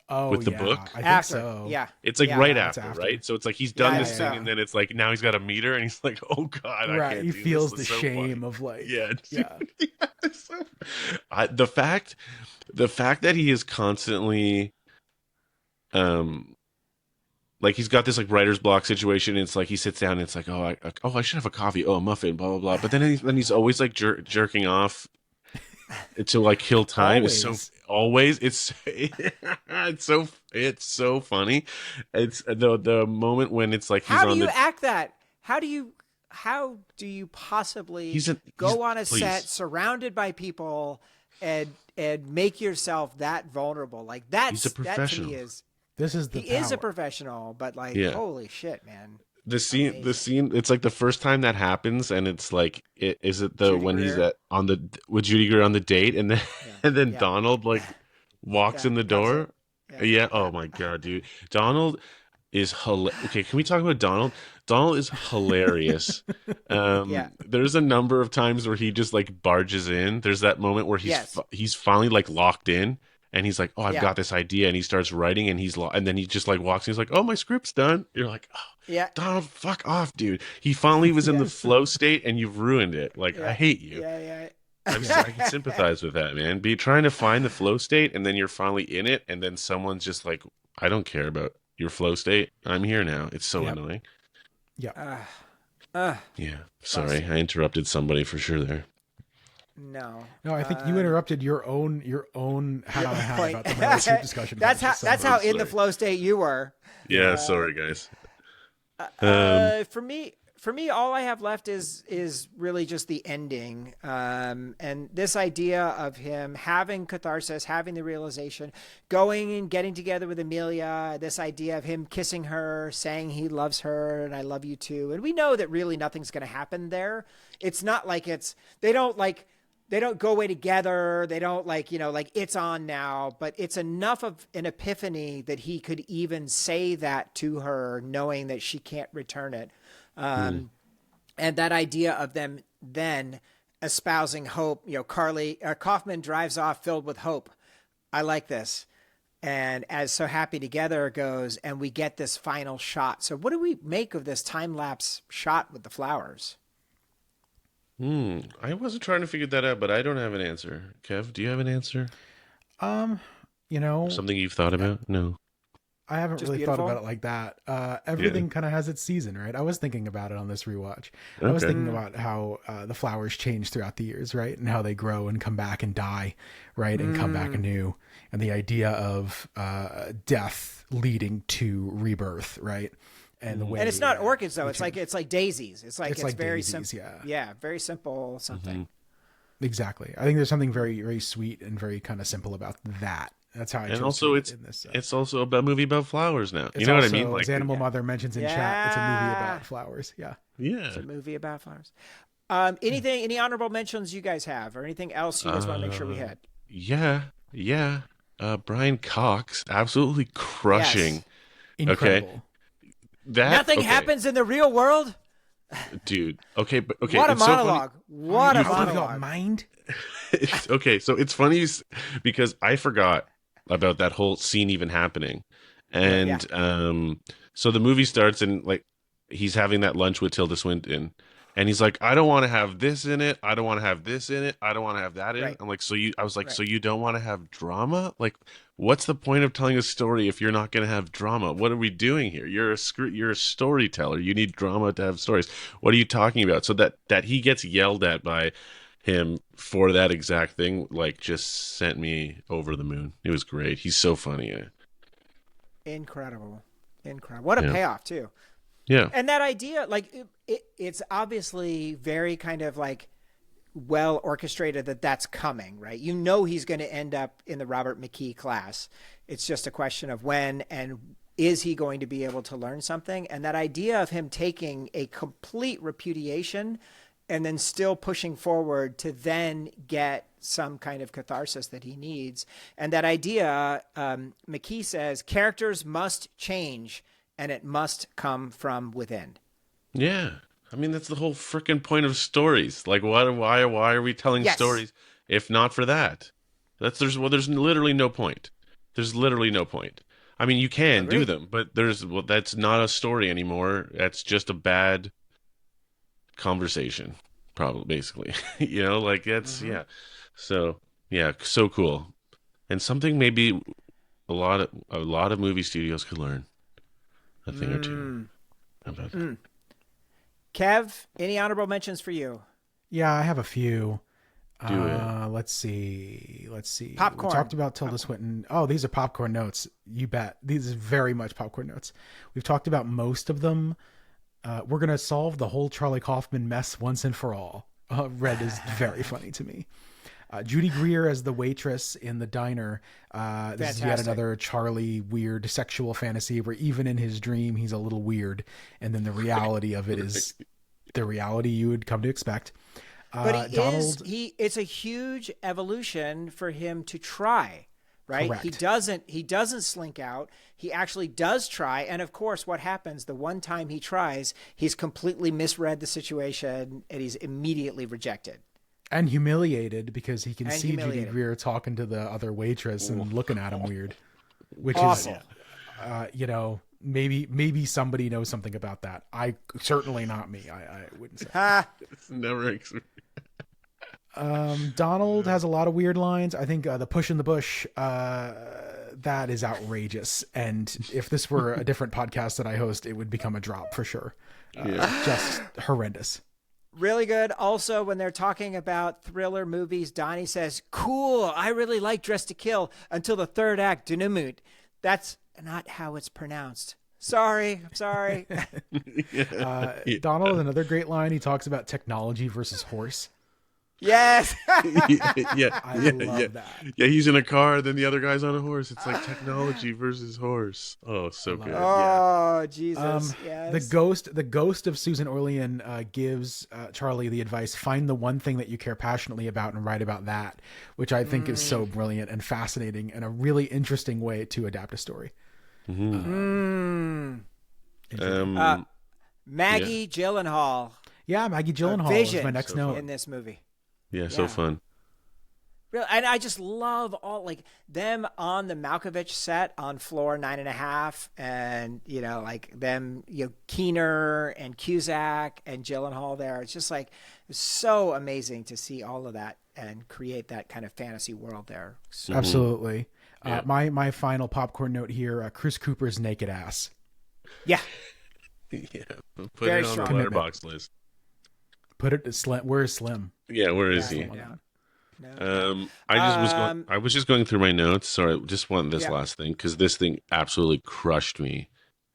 Oh
with the
yeah,
book.
I think
After,
so.
yeah,
It's like
yeah,
right
Yeah, it's
after,
after.
right? So it's like he's
yeah,
done
I
Yeah,
this
think
thing,
yeah.
and
so.
then it's like now he's got to meet her, and he's like, "Oh God, I
Right.
can't
He
do this.
feels
It's
the
so funny."
shame of like,
Yeah,
yeah,
yeah, it's so, the fact that he is constantly, um, like he's got this like writer's block situation. It's like he sits down, and it's like, I should have a coffee, oh, a muffin, blah blah blah. But then he's always like jerking off to like kill time. Is so
always.
always it's so funny. It's the moment when it's like he's
How do
on
you
the
act that? How do you possibly
he's
go on a set
please.
surrounded by people and make yourself that vulnerable? Like
He's a
that to me
professional.
is
This is
he
the
is a
power.
professional, but like
Yeah.
holy shit, man.
The
Amazing.
scene, it's like the first time that happens, and it's like, is it the
Judy
when he's
Greer.
at on the with Judy Greer on the date, and then
Yeah.
and then
Yeah.
Donald like walks
Yeah.
in the
Comes in.
door.
Yeah.
Yeah.
Yeah.
Oh my God, dude. Donald is okay. Can we talk about Donald? Donald is hilarious.
Yeah.
There's a number of times where he just like barges in. There's that moment where
Yes.
he's finally like locked in, and he's like, "Oh, I've
Yeah.
got this idea," and he starts writing, and and then he just like walks. And he's like, "Oh, my script's done." You're like, "Oh,
Yeah.
Donald, fuck off, dude." He finally was in the
Yeah.
flow state, and you've ruined it. Like, I
Yeah.
hate you.
Yeah.
I can
Yeah.
sympathize with that, man. Be trying to find the flow state, and then you're finally in it, and then someone's just like, "I don't care about your flow state. I'm here now." It's so
Yep.
annoying.
Yep.
uh, uh,
Yeah. Sorry,
busted.
I interrupted somebody for sure there.
No.
No, I think you interrupted your own hat on a hat
Point.
about the Meryl Streep discussion.
That's how.
So,
That's how
I'm
in the
sorry.
flow state you were.
Yeah, sorry, guys. Um,
For me, all I have left is really just the ending, and this idea of him having catharsis, having the realization, going and getting together with Amelia. This idea of him kissing her, saying he loves her, and I love you too. And we know that really nothing's going to happen there. It's not like they don't go away together. They don't like it's on now, but it's enough of an epiphany that he could even say that to her, knowing that she can't return it. And that idea of them then espousing hope, Kaufman drives off filled with hope. I like this. And as So Happy Together goes, and we get this final shot. So what do we make of this time lapse shot with the flowers?
I wasn't trying to figure that out, but I don't have an answer. Kev, do you have an answer?
you know,
Something you've thought about? No.
I haven't
Just
really thought
beautiful.
about it like that. Everything kind of has its season, right? I was thinking about it on this rewatch. I was
Okay.
thinking about how the flowers change throughout the years, right? And how they grow and come back and die, right? And come back anew. And the idea of death leading to rebirth, right? And the way
And it's not orchids though. It's like daisies. It's
It's
like
like
very
daisies,
simple.
yeah.
Yeah, very simple something.
Exactly. I think there's something very, very sweet and very kind of simple about that. That's how I
And
chose
also,
to
it's
in this.
it's also a movie about flowers now.
It's
You know what I
also,
mean? Like,
as Animal Mother mentions in chat, it's a movie
Yeah.
about flowers. Yeah.
yeah.
It's a movie about flowers. Any honorable mentions you guys have, or anything else you guys want to make sure we hit?
Yeah. Brian Cox, absolutely crushing.
Incredible.
Nothing
okay,
happens in the real world.
dude. Okay, but okay,
What a
it's so funny.
monologue! What a
How have you got
monologue!
mind?
Okay, so it's funny because I forgot about that whole scene even happening, and so the movie starts and like he's having that lunch with Tilda Swinton, and he's like, "I don't want to have this in it. I don't want to have this in it. I don't want to have that in it."
Right.
I'm like, I was like,
Right.
so you don't want to have drama? Like, what's the point of telling a story if you're not going to have drama? What are we doing here? You're a storyteller. You need drama to have stories. What are you talking about? So that he gets yelled at by him for that exact thing, like, just sent me over the moon. It was great. He's so funny.
Incredible. What a
Yeah.
payoff too.
Yeah.
And that idea, like it's obviously very kind of like well orchestrated that's coming, right? You know he's going to end up in the Robert McKee class. It's just a question of when and is he going to be able to learn something? And that idea of him taking a complete repudiation and then still pushing forward to then get some kind of catharsis that he needs. And that idea, McKee says, characters must change and it must come from within.
Yeah. I mean, that's the whole freaking point of stories. Like, why are we telling
Yes.
stories if not for that? There's literally no point. There's literally no point. I mean, you can do
Agreed.
them, but that's not a story anymore. That's just a bad conversation, probably basically. Like that's
Mm-hmm.
yeah. So yeah, so cool, and something maybe a lot of movie studios could learn a thing or two
Mm.
about that.
Mm. Kev, any honorable mentions for you?
Yeah, I have a few.
Do it.
Let's see. Let's see. We
Popcorn.
talked about Tilda Swinton. Oh, these are popcorn notes. You bet. These are very much popcorn notes. We've talked about most of them. We're gonna solve the whole Charlie Kaufman mess once and for all. Red is very funny to me. Judy Greer as the waitress in the diner. This is yet
Fantastic.
another Charlie weird sexual fantasy where even in his dream he's a little weird, and then the reality of it is the reality you would come to expect.
But
Donald,
it's a huge evolution for him to try, right?
Correct.
He doesn't slink out. He actually does try. And of course, what happens the one time he tries, he's completely misread the situation and he's immediately rejected.
and humiliated because he can
And
see Judy
humiliated.
Greer talking to the other waitress and looking at him weird, which
Awful.
is, maybe somebody knows something about that. I certainly not me. I wouldn't say.
Ha!
It's never.
Donald has a lot of weird lines. I think the push in the bush, that is outrageous. And if this were a different podcast that I host, it would become a drop for sure. Just horrendous.
Really good. Also, when they're talking about thriller movies, Donnie says, "Cool, I really like Dress to Kill," until the third act, denouement. That's not how it's pronounced. Sorry. I'm sorry.
Donald, another great line. He talks about technology versus horse.
Yes.
yeah,
I
yeah,
love
yeah.
that.
Yeah, he's in a car, then the other guy's on a horse. It's like technology versus horse. Oh, so good. Yeah.
Oh, Jesus. Yes.
The ghost of Susan Orlean gives Charlie the advice: find the one thing that you care passionately about and write about that, which I think is so brilliant and fascinating and a really interesting way to adapt a story.
Um,
Maggie Gyllenhaal
Yeah, Maggie Gyllenhaal is
vision
my next
So
note.
in this movie.
yeah, so
Yeah.
fun.
Really, and I just love all like them on the Malkovich set on floor 9.5, and like them, Keener and Cusack and Gyllenhaal there. It's just like it's so amazing to see all of that and create that kind of fantasy world there. So,
Absolutely.
Yeah.
My final popcorn note here: Chris Cooper's naked ass.
yeah,
Yeah, put
Very
it on
strong
the letterbox list.
Put it to Slim. Where's Slim?
Yeah, where is he?
yeah. No.
I was just going through my notes. Sorry, I just want this
Yeah.
last thing because this thing absolutely crushed me.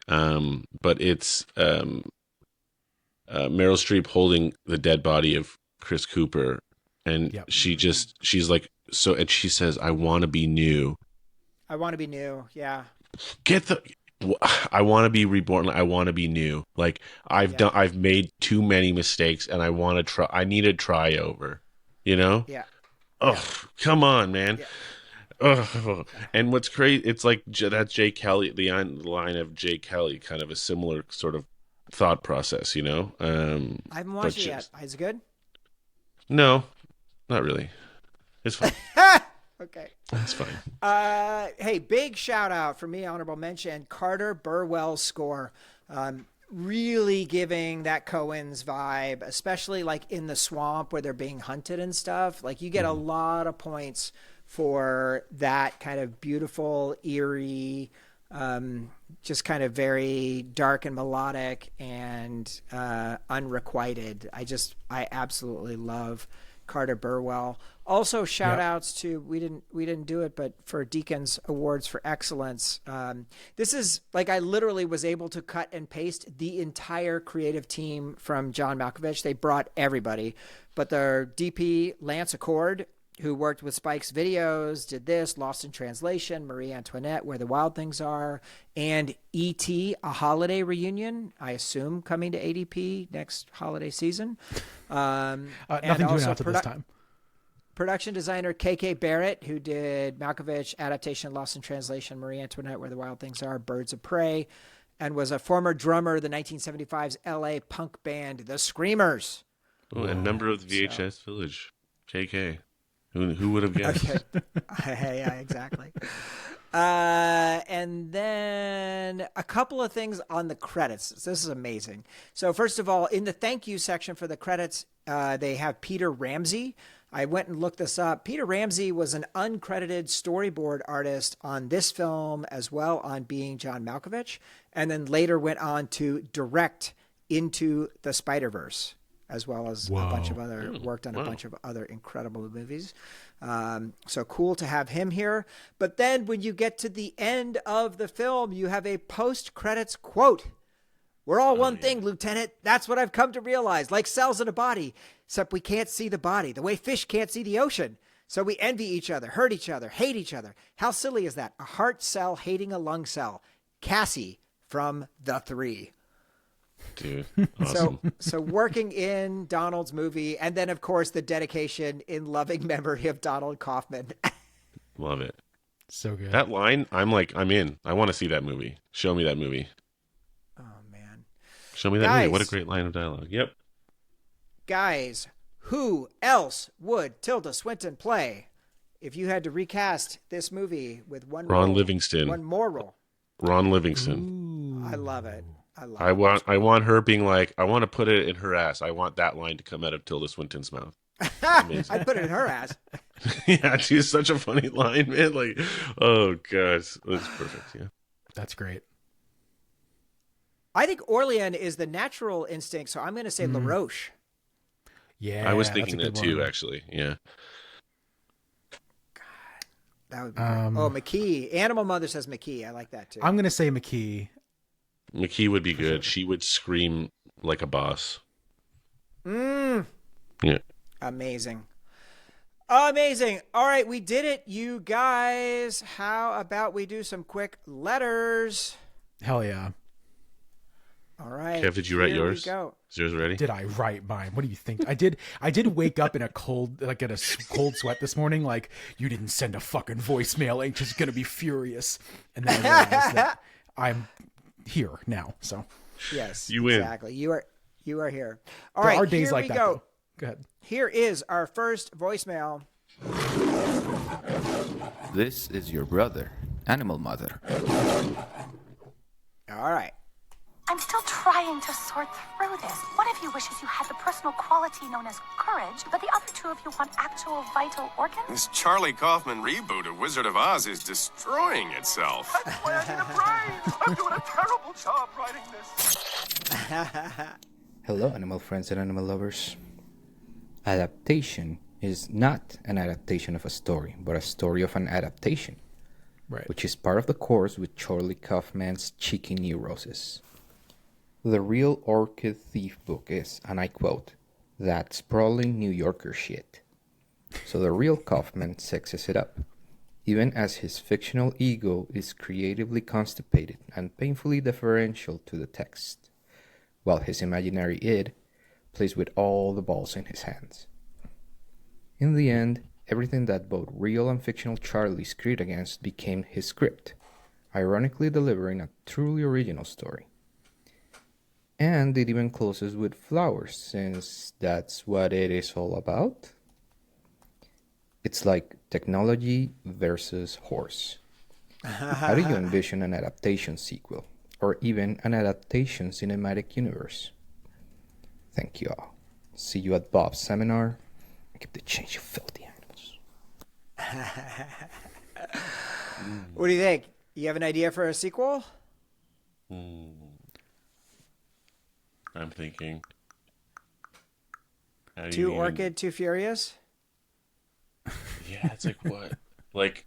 But it's Meryl Streep holding the dead body of Chris Cooper, and
Yep.
she's like and she says, "I want to be new.
I want to be new. Yeah.
I want to be reborn. I want to be new. Like I've made too many mistakes, and I want to try. I need a try over. You know?
Yeah.
Oh, come on, man.
Yeah.
Oh, and what's crazy? It's like that's Jay Kelly. The line of Jay Kelly, kind of a similar sort of thought process.
I haven't watched it yet. Is it good?
No, not really. It's fine.
Okay.
It's fine.
Hey, big shout out for me, honorable mention, Carter Burwell's score. Really giving that Coen's vibe, especially like in the swamp where they're being hunted and stuff. Like you get a lot of points for that kind of beautiful, eerie, just kind of very dark and melodic and unrequited. I absolutely love Carter Burwell. Also, shout outs to we didn't do it, but for Deacon's Awards for Excellence. This is like I literally was able to cut and paste the entire creative team from John Malkovich. They brought everybody, but their DP Lance Accord, who worked with Spike's videos, did this, Lost in Translation, Marie Antoinette, Where the Wild Things Are, and E.T., A Holiday Reunion, I assume coming to ADP next holiday season.
Nothing to announce at this time.
Production designer K.K. Barrett, who did Malkovich, Adaptation, Lost in Translation, Marie Antoinette, Where the Wild Things Are, Birds of Prey, and was a former drummer of the 1975's L.A. punk band The Screamers.
Oh, and member of the VHS Village, JK. Who would have guessed?
Okay. Yeah, exactly. And then a couple of things on the credits. This is amazing. So first of all, in the thank you section for the credits, they have Peter Ramsey. I went and looked this up. Peter Ramsey was an uncredited storyboard artist on this film as well on Being John Malkovich, and then later went on to direct Into the Spider-Verse, as well as a bunch of other, worked on a bunch of other incredible movies. So cool to have him here. But then when you get to the end of the film, you have a post-credits quote. We're all one thing, Lieutenant. That's what I've come to realize. Like cells in a body, except we can't see the body, the way fish can't see the ocean. So we envy each other, hurt each other, hate each other. How silly is that? A heart cell hating a lung cell. Cassie from The Three.
Dude, awesome.
So working in Donald's movie, and then of course the dedication in loving memory of Donald Kaufman.
Love it.
So good.
That line, I'm in. I want to see that movie. Show me that movie.
Oh man.
Show me that movie. What a great line of dialogue. Yep.
Guys, who else would Tilda Swinton play if you had to recast this movie with one
Livingston.
One more role.
Ron Livingston.
Ooh. I love it.
I want her being like, I want to put it in her ass. I want that line to come out of Tilda Swinton's mouth.
I'd put it in her ass.
Yeah, she's such a funny line, man. Like, oh gosh, that's perfect. Yeah,
that's great.
I think Orlean is the natural instinct, so I'm going to say LaRoche.
Yeah,
I was thinking that too, actually. Yeah.
God, that would be McKee. Animal Mother says McKee. I like that too.
I'm going to say McKee.
McKee would be good. She would scream like a boss.
Yeah. Amazing. All right, we did it, you guys. How about we do some quick letters?
Hell yeah.
All right.
Kev, did you write yours?
Go.
Is yours ready?
Did I write mine? What do you think? I did wake up in a cold sweat this morning. Like, you didn't send a fucking voicemail. Ain't just gonna be furious. And then I realized that I'm here now. So
yes,
you win.
Exactly. You are here. All
there
right.
are days
here
like
we
that.
go.
Though. Go ahead.
Here is our first voicemail.
This is your brother, Animal Mother.
All right.
I'm still trying to sort through this. One of you wishes you had the personal quality known as courage, but the other two of you want actual vital organs.
This Charlie Kaufman reboot of Wizard of Oz is destroying itself.
That's why I need a brain. I'm doing a terrible job writing this.
Hello, animal friends and animal lovers. Adaptation is not an adaptation of a story, but a story of an adaptation,
right?
Which is part of the course with Charlie Kaufman's cheeky neurosis. The real Orchid Thief book is, and I quote, that sprawling New Yorker shit. So the real Kaufman sexes it up, even as his fictional ego is creatively constipated and painfully deferential to the text, while his imaginary id plays with all the balls in his hands. In the end, everything that both real and fictional Charlie screamed against became his script, ironically delivering a truly original story. And it even closes with flowers, since that's what it is all about. It's like technology versus horse. How do you envision an adaptation sequel, or even an adaptation cinematic universe? Thank you all. See you at Bob's seminar. Keep the change, you filthy animals.
What do you think? You have an idea for a sequel?
I'm thinking.
Too Orchid, Too Furious?
Yeah, it's like what? Like,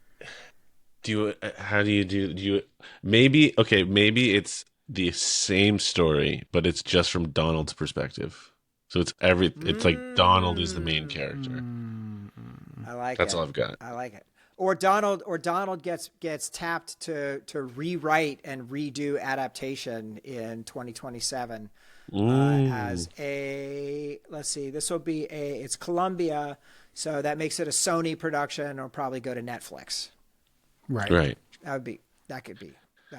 how do you maybe it's the same story, but it's just from Donald's perspective. So it's like Donald is the main character.
I like
That's
it.
all I've got.
I like it. Or Donald gets tapped to rewrite and redo Adaptation in 2027 as let's see, this will be it's Columbia, so that makes it a Sony production, or probably go to Netflix.
Right.
That could be.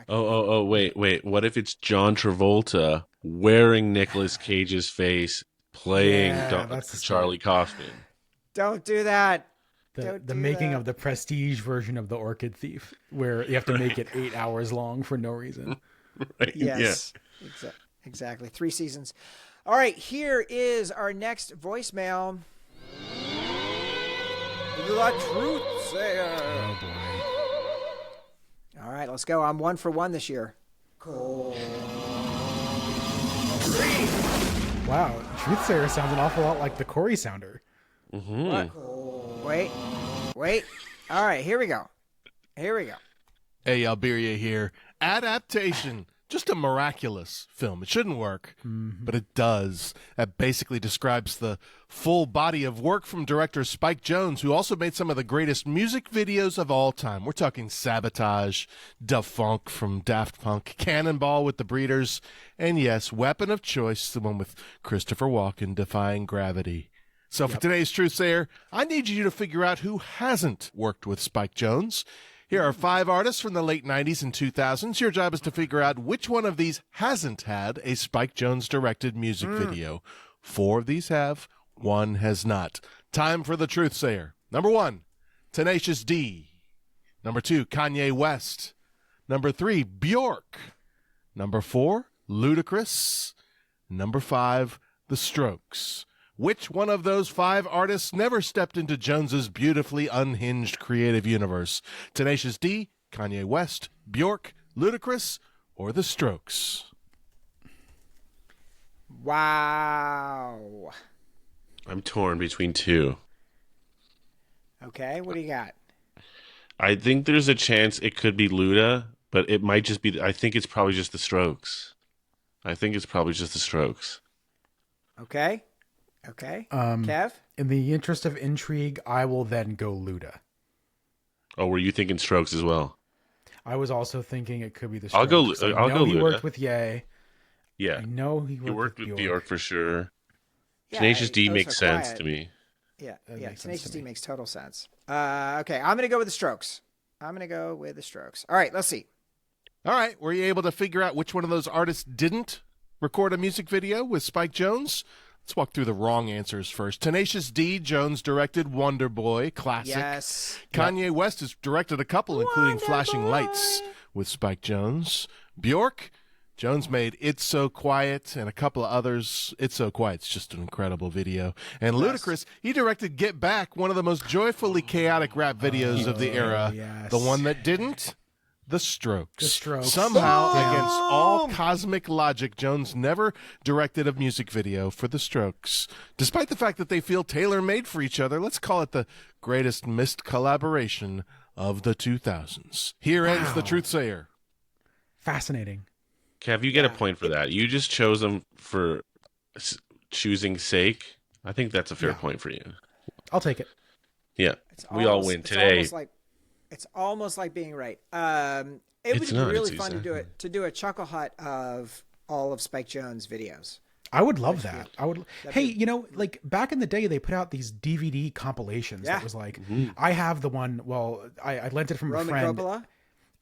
Wait. What if it's John Travolta wearing Nicolas Cage's face, playing Charlie Kaufman?
Don't do that.
The making of the prestige version of the Orchid Thief, where you have to make it 8 hours long for no reason.
Right?
Yes, exactly. 3 seasons. All right, here is our next voicemail. The Truth Sayer.
Oh boy.
All right, let's go. I'm 1 for 1 this year. Cool.
Wow, Truth Sayer sounds an awful lot like the Corey sounder.
Wait. All right, here we go.
Hey, Alberia here. Adaptation. Just a miraculous film. It shouldn't work, but it does. That basically describes the full body of work from director Spike Jonze, who also made some of the greatest music videos of all time. We're talking Sabotage, Da Funk from Daft Punk, Cannonball with the Breeders, and yes, weapon of choice, the one with Christopher Walken defying gravity. So for today's Truth Sayer, I need you to figure out who hasn't worked with Spike Jonze. Here are 5 artists from the late 90s and 2000s. Your job is to figure out which one of these hasn't had a Spike Jonze directed music video. 4 of these have, 1 has not. Time for the Truth Sayer. Number 1, Tenacious D. Number 2, Kanye West. Number 3, Bjork. Number 4, Ludacris. Number 5, The Strokes. Which one of those 5 artists never stepped into Jones's beautifully unhinged creative universe? Tenacious D, Kanye West, Bjork, Ludacris, or The Strokes?
Wow.
I'm torn between 2.
Okay, what do you got?
I think there's a chance it could be Luda, but it might just be. I think it's probably just the Strokes.
Okay. Kev?
In the interest of intrigue, I will then go Luda.
Oh, were you thinking Strokes as well?
I was also thinking it could be the
I'll
Strokes.
go.
I
I'll
know
go
he
Luda.
worked with Ye.
Yeah,
I know he worked
with
with
Bjork for sure.
Yeah,
Tenacious D
those
makes
are
sense
quiet.
to me.
Yeah,
That makes sense
Tenacious
to
D
me.
makes total sense. Okay, I'm going to go with the Strokes. All right, let's see.
All right, were you able to figure out which one of those artists didn't record a music video with Spike Jonze? Let's walk through the wrong answers first. Tenacious D, Jonze directed Wonder Boy, classic.
Yes.
Kanye West has directed a couple, including
Wonder
Flashing
Boy.
Lights with Spike Jonze. Bjork, Jonze made It's So Quiet and a couple of others. It's So Quiet's just an incredible video. And Ludacris, he directed Get Back, one of the most joyfully chaotic rap videos of the era.
yes.
The one that didn't? The Strokes.
The Strokes.
Somehow,
Boom!
against all cosmic logic, Jonze never directed a music video for The Strokes. Despite the fact that they feel tailor-made for each other, let's call it the greatest missed collaboration of the 2000s. Here ends the Truth Sayer.
Fascinating.
Kev, you get a point for that. You just chose them for choosing sake. I think that's a fair point for you.
I'll take it.
Yeah, we all win
It's
today.
It's almost like being right. It
It's
would
not,
be really
it's
fun to do
exactly.
it. To do a Chuckle Hut of all of Spike Jonze videos.
I would love that. I would. Hey, you know, like back in the day, they put out these DVD compilations.
Yeah.
That was like, I have the one. Well, I lent it from a
Roman
friend.
Coppola,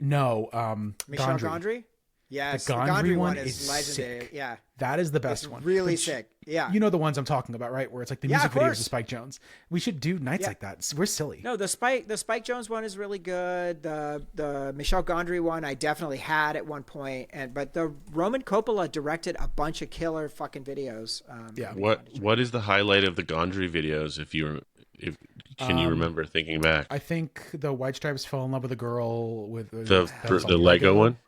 No,
Michel
Gondry.
Gondry. Yes,
The
the
Gondry
Gondry
one
one is
is
legendary.
sick.
Yeah,
That is the best
it's
one.
really
Which-
sick. Yeah,
You know the ones I'm talking about, right? Where it's like the
Yeah,
music
of
videos
course.
of Spike Jonze. We should do nights
Yeah.
like that. We're silly.
No, the Spike Jonze one is really good. The Michel Gondry one I definitely had at one point, but the Roman Coppola directed a bunch of killer fucking videos.
Yeah.
What is the highlight of the Gondry videos? Can you remember thinking back?
I think the White Stripes fell in love with a girl with
The
that was
the
on
Lego one.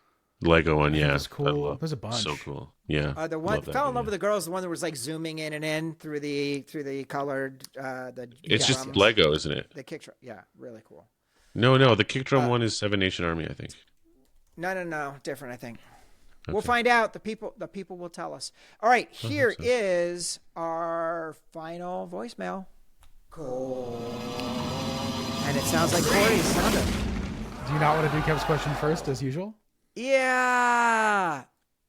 Lego one,
think
yeah,
it was cool.
I love-
There's a bunch.
So cool, yeah.
The one
Love that
fell in love
video.
with the girls. The one that was like zooming in and in through the colored.
It's just
drums.
Lego, isn't it?
The kick drum. Yeah, really cool.
No, the kick drum one is Seven Nation Army, I think.
No, different. I think we'll find out. The people will tell us. All right, here is our final voicemail. Cool. And it sounds like Corey's sounded.
Do you not want to do Kev's question first, as usual?
Yeah.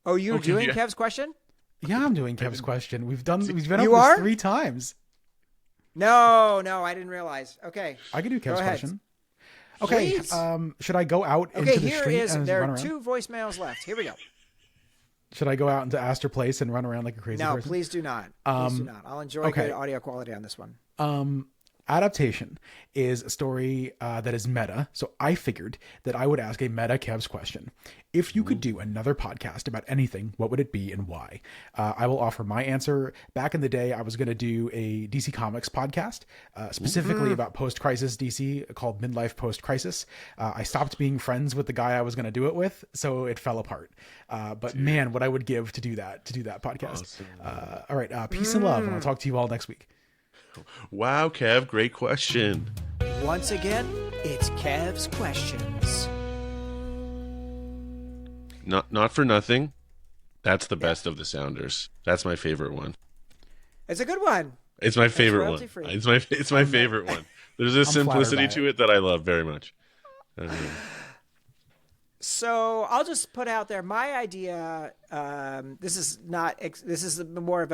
Oh, you're
Okay,
doing
yeah.
Kev's question?
Yeah, I'm doing Kev's question. We've been over
You
this
are?
3 times.
No, I didn't realize. Okay.
I can do Kev's
ahead.
question. Okay.
Please.
Should I go out
Okay,
into the
here
street
is.
and
There
run
are
around?
2 voicemails left. Here we go.
Should I go out into Astor Place and run around like a crazy
No,
person?
please do not. Please do not. I'll enjoy
okay.
good audio quality on this one.
Adaptation is a story that is meta. So I figured that I would ask a meta Kev's question. If you could do another podcast about anything, what would it be and why? I will offer my answer. Back in the day, I was going to do a DC Comics podcast, specifically about post-crisis DC called Midlife Post-Crisis. I stopped being friends with the guy I was going to do it with, so it fell apart. But man, what I would give to do that podcast. Awesome. All right. Peace and love, and I'll talk to you all next week.
Wow, Kev, great question.
Once again, it's Kev's questions.
Not for nothing. That's the best of the Sounders. That's my favorite one.
It's a good one.
It's my favorite one.
royalty-free.
It's my favorite one. There's a simplicity to it that I love very much.
So I'll just put out there my idea. This is more of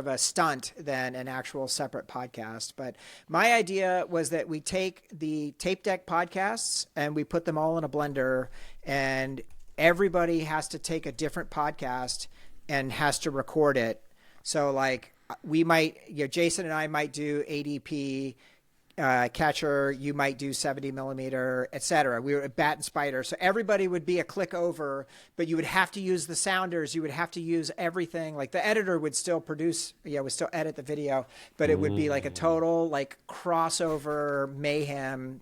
a stunt than an actual separate podcast. But my idea was that we take the tape deck podcasts and we put them all in a blender, and everybody has to take a different podcast and has to record it. So like we might, Jason and I might do ADP. Catcher, you might do 70 millimeter, etc. We were at Bat and Spider, so everybody would be a click over, but you would have to use the sounders. You would have to use everything. Like the editor would still produce, would still edit the video, but it would be like a total like crossover mayhem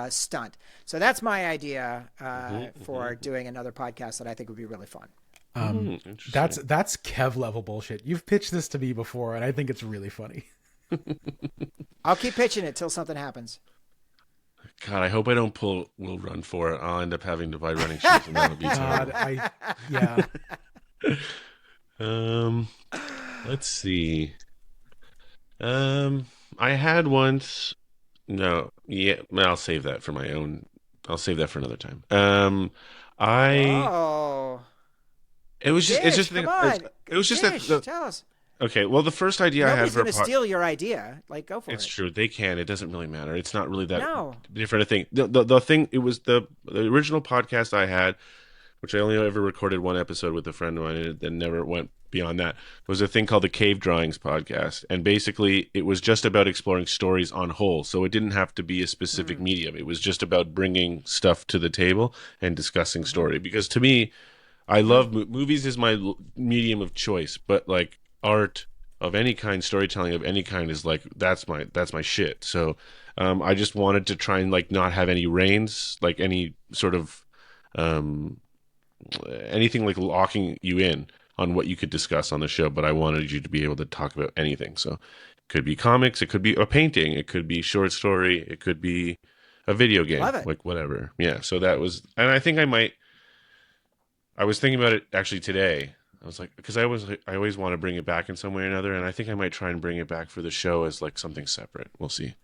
stunt. So that's my idea for doing another podcast that I think would be really fun.
That's Kev level bullshit. You've pitched this to me before, and I think it's really funny.
I'll keep pitching it till something happens.
God, I hope I don't pull Will Run for it. I'll end up having to buy running shoes, and that'll be terrible. Let's see. I had once. No, yeah, I'll save that for my own. I'll save that for another time. It was just. It's just.
Come on.
It was just
Dish,
that.
Tell us.
Okay, well, the first idea I had for
nobody's going to steal your idea. Like, go for it.
It's true. They can. It doesn't really matter. It's not really that different a thing. The thing, it was the original podcast I had, which I only ever recorded one episode with a friend of mine, and it then never went beyond that, was a thing called the Cave Drawings podcast. And basically, it was just about exploring stories on whole. So it didn't have to be a specific medium. It was just about bringing stuff to the table and discussing story. Because to me, I love movies is my medium of choice, but like, art of any kind, storytelling of any kind is like that's my shit. So I just wanted to try and like not have any reins, like any sort of anything like locking you in on what you could discuss on the show, but I wanted you to be able to talk about anything. So it could be comics, it could be a painting, it could be short story, it could be a video game, like whatever. Yeah, so that was, and I think I was thinking about it actually today. I was like, because I always want to bring it back in some way or another, and I think I might try and bring it back for the show as like something separate. We'll see.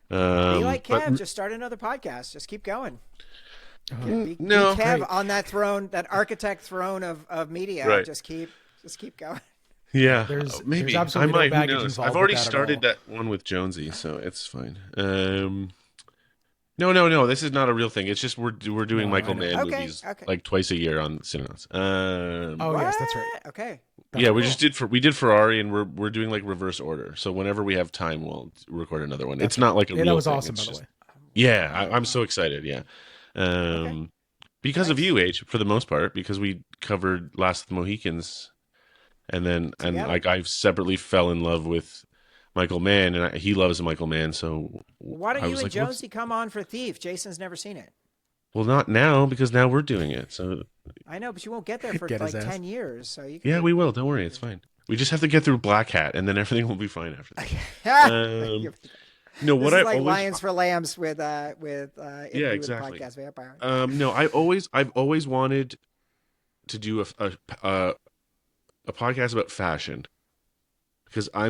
Be like Kev, just start another podcast. Just keep going. Be Kev on that throne, that architect throne of media. Right. Just keep going.
Yeah,
maybe
there's I might. Who knows? I've already started that one with Jonesy, so it's fine. No. This is not a real thing. It's just we're doing Michael Mann movies like twice a year on Cinenauts.
Yes, that's right.
Okay.
That's cool. We did Ferrari, and we're doing like reverse order. So whenever we have time, we'll record another one. It's not like a real thing.
That was awesome, by the way.
Yeah, I'm so excited. Yeah, because of you, H, for the most part, because we covered Last of the Mohicans, and like I separately fell in love with Michael Mann, and he loves Michael Mann, so
why don't you and Jonesy come on for Thief? Jason's never seen it.
Well, not now, because now we're doing it. So
I know, but you won't get there for like 10 years. So you can...
Yeah, we will. Don't worry, it's fine. We just have to get through Black Hat, and then everything will be fine after that. No, what
this
I
is like
always...
Lions for Lambs with
exactly.
Podcast Vampire.
No, I've always wanted to do a podcast about fashion. Because I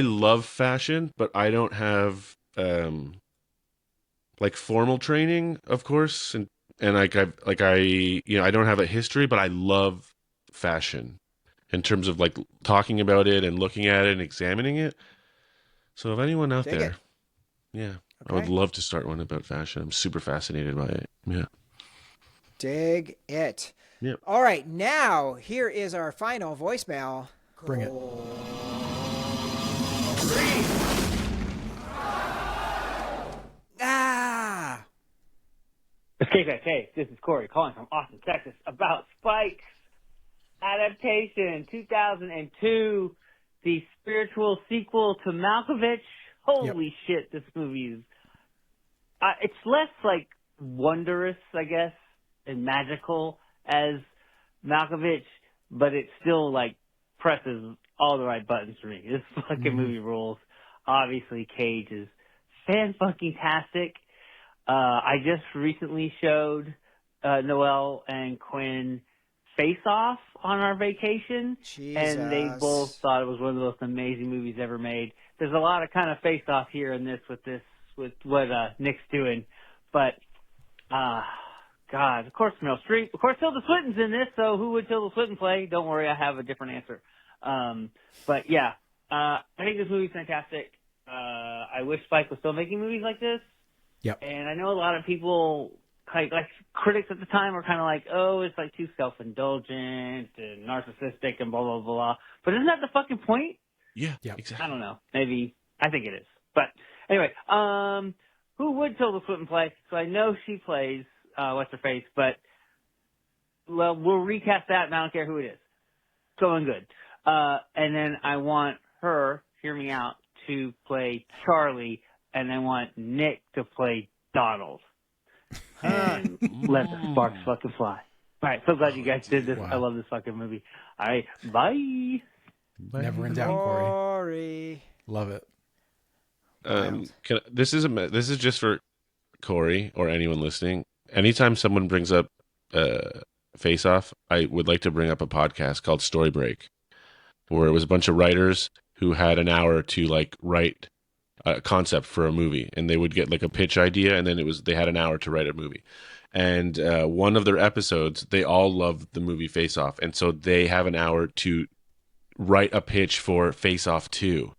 love fashion, but I don't have like formal training, of course, and I don't have a history, but I love fashion in terms of like talking about it and looking at it and examining it. So if anyone out there, I would love to start one about fashion. I'm super fascinated by it. Yeah.
Dig it.
Yeah.
All right, now here is our final voicemail.
Bring it.
Ah!
Hey, this is Corey calling from Austin, Texas about Spike's Adaptation 2002, the spiritual sequel to Malkovich. Holy shit, this movie is... it's less, like, wondrous, I guess, and magical as Malkovich, but it still, like, presses all the right buttons for me. This fucking movie rules. Obviously, Cage is fan-fucking-tastic. I just recently showed Noelle and Quinn Face Off on our vacation, and they both thought it was one of the most amazing movies ever made. There's a lot of kind of face off here in this with what Nick's doing, but God, of course Meryl Streep, of course Tilda Swinton's in this. So who would Tilda Swinton play? Don't worry, I have a different answer. But yeah, I think this movie's fantastic. I wish Spike was still making movies like this.
Yep.
And I know a lot of people, like critics at the time, were kind of like, oh, it's like too self-indulgent and narcissistic and blah, blah, blah. But isn't that the fucking point?
Yeah, exactly.
I don't know. Maybe. I think it is. But anyway, who would Tilda Swinton play? So I know she plays what's her face, but well, we'll recast that, and I don't care who it is. Going good. And then I want her, hear me out, to play Charlie, and I want Nick to play Donald. And let the sparks fucking fly. All right, so glad you guys did this. Wow. I love this fucking movie. All right, bye.
Never in doubt, Corey. Love it.
This is just for Corey or anyone listening. Anytime someone brings up Face Off, I would like to bring up a podcast called Story Break, where it was a bunch of writers who had an hour to like write a concept for a movie, and they would get like a pitch idea, and then they had an hour to write a movie. And one of their episodes, they all loved the movie Face Off, and so they have an hour to write a pitch for Face Off 2.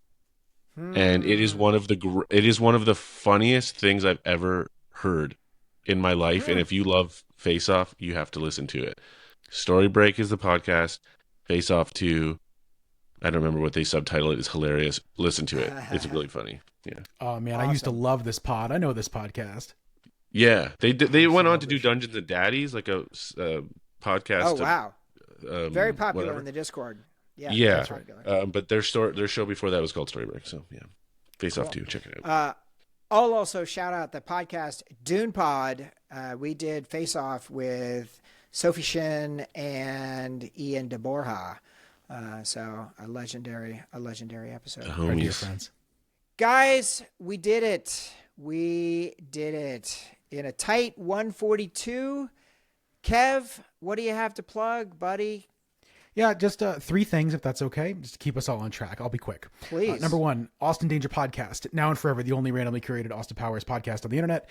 And it is one of the funniest things I've ever heard in my life. And if you love Face Off, you have to listen to it. Story Break is the podcast. Face Off 2, I don't remember what they subtitle it. It's hilarious. Listen to it. It's really funny. Yeah.
Oh man, awesome. I used to love this pod. I know this podcast.
Yeah, they went on to do Dungeons and Daddies, like a podcast.
Oh wow, very popular
whatever.
in the Discord.
Yeah. But their show before that was called Story Break. So yeah, Face Off 2. Check it out.
I'll also shout out the podcast Dune Pod. We did Face Off with Sophie Shin and Ian de Borja. So a legendary episode.
Our dear friends.
Guys, we did it. We did it in a tight 142. Kev, what do you have to plug, buddy?
Yeah, just 3 things, if that's okay, just to keep us all on track. I'll be quick.
Please.
Number 1, Austin Danger Podcast. Now and forever, the only randomly curated Austin Powers podcast on the internet.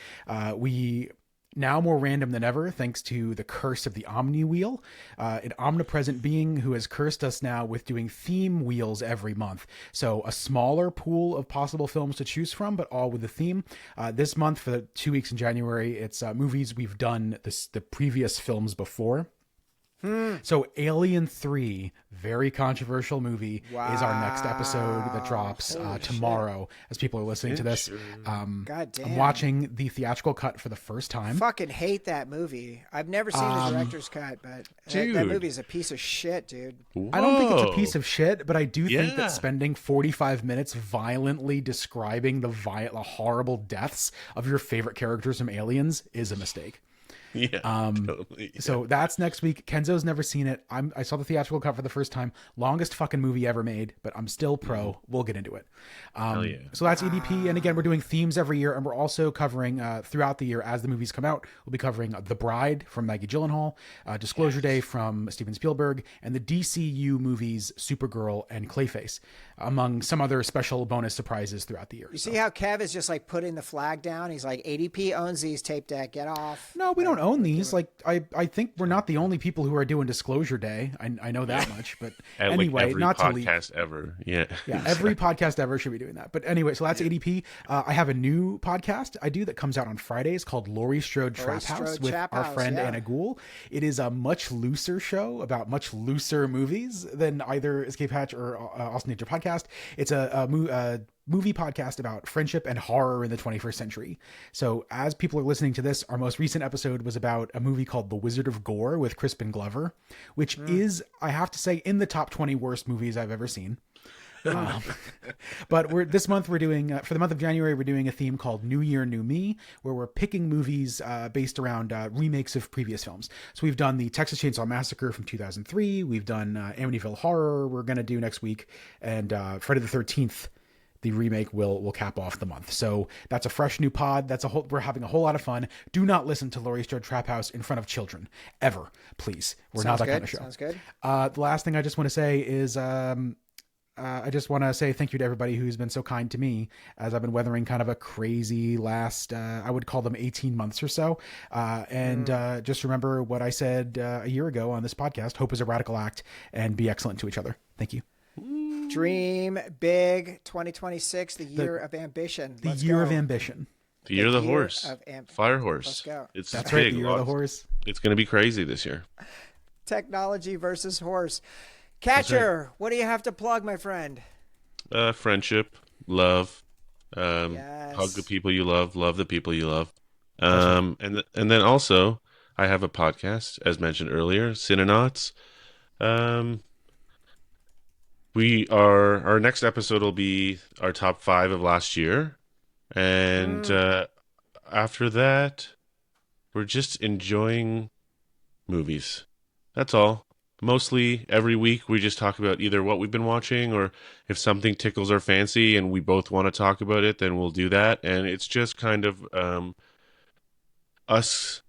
We now more random than ever, thanks to the curse of the Omni Wheel, an omnipresent being who has cursed us now with doing theme wheels every month. So a smaller pool of possible films to choose from, but all with a theme. This month, for the 2 weeks in January, it's movies we've done the previous films before. So Alien 3, very controversial movie, is our next episode that drops tomorrow as people are listening to this.
God damn.
I'm watching the theatrical cut for the first time.
Fucking hate that movie. I've never seen the director's cut, but that movie is a piece of shit, dude.
Whoa. I don't think it's a piece of shit, but I do think that spending 45 minutes violently describing the horrible deaths of your favorite characters from Aliens is a mistake.
Yeah, totally. Yeah.
So that's next week. Kenzo's never seen it. I saw the theatrical cut for the first time. Longest fucking movie ever made, but I'm still pro. We'll get into it. So that's EDP. And again, we're doing themes every year, and we're also covering throughout the year as the movies come out. We'll be covering The Bride from Maggie Gyllenhaal, Disclosure Day from Steven Spielberg, and the DCU movies Supergirl and Clayface, among some other special bonus surprises throughout the year.
You see how Kev is just like putting the flag down? He's like, ADP owns these, tape deck, get off.
No, we don't own these. Like I think we're not the only people who are doing Disclosure Day. I know that much, but anyway,
every
not
podcast
to leave.
Ever. Yeah,
every podcast ever should be doing that. But anyway, so that's ADP. I have a new podcast I do that comes out on Fridays called Laurie Strode Trap House with our friend Anna Gould. It is a much looser show about much looser movies than either Escape Hatch or Austin Nature Podcast. It's a movie podcast about friendship and horror in the 21st century. So as people are listening to this, our most recent episode was about a movie called The Wizard of Gore with Crispin Glover, which is, I have to say, in the top 20 worst movies I've ever seen. But this month we're doing, for the month of January, we're doing a theme called New Year, New Me, where we're picking movies based around remakes of previous films. So we've done the Texas Chainsaw Massacre from 2003. We've done Amityville Horror we're going to do next week. And Friday the 13th, the remake will cap off the month. So that's a fresh new pod. We're having a whole lot of fun. Do not listen to Laurie Strode Trap House in front of children ever, please. We're not that kind of show.
Sounds good.
The last thing I just want to say is, I just want to say thank you to everybody who's been so kind to me as I've been weathering kind of a crazy last, I would call them 18 months or so. Just remember what I said a year ago on this podcast: hope is a radical act, and be excellent to each other. Thank you.
Dream big. 2026, the year of ambition.
The year of ambition.
The year of the horse. Fire horse.
Let's go.
That's
big.
right. The year of the horse.
It's going to be crazy this year.
Technology versus horse. Catcher, what do you have to plug, my friend?
Friendship, love,
Yes.
hug the people you love the people you love. And then also I have a podcast, as mentioned earlier, Cinenauts. Our next episode will be our top 5 of last year. And after that, we're just enjoying movies. That's all. Mostly every week we just talk about either what we've been watching, or if something tickles our fancy and we both want to talk about it, then we'll do that. And it's just kind of us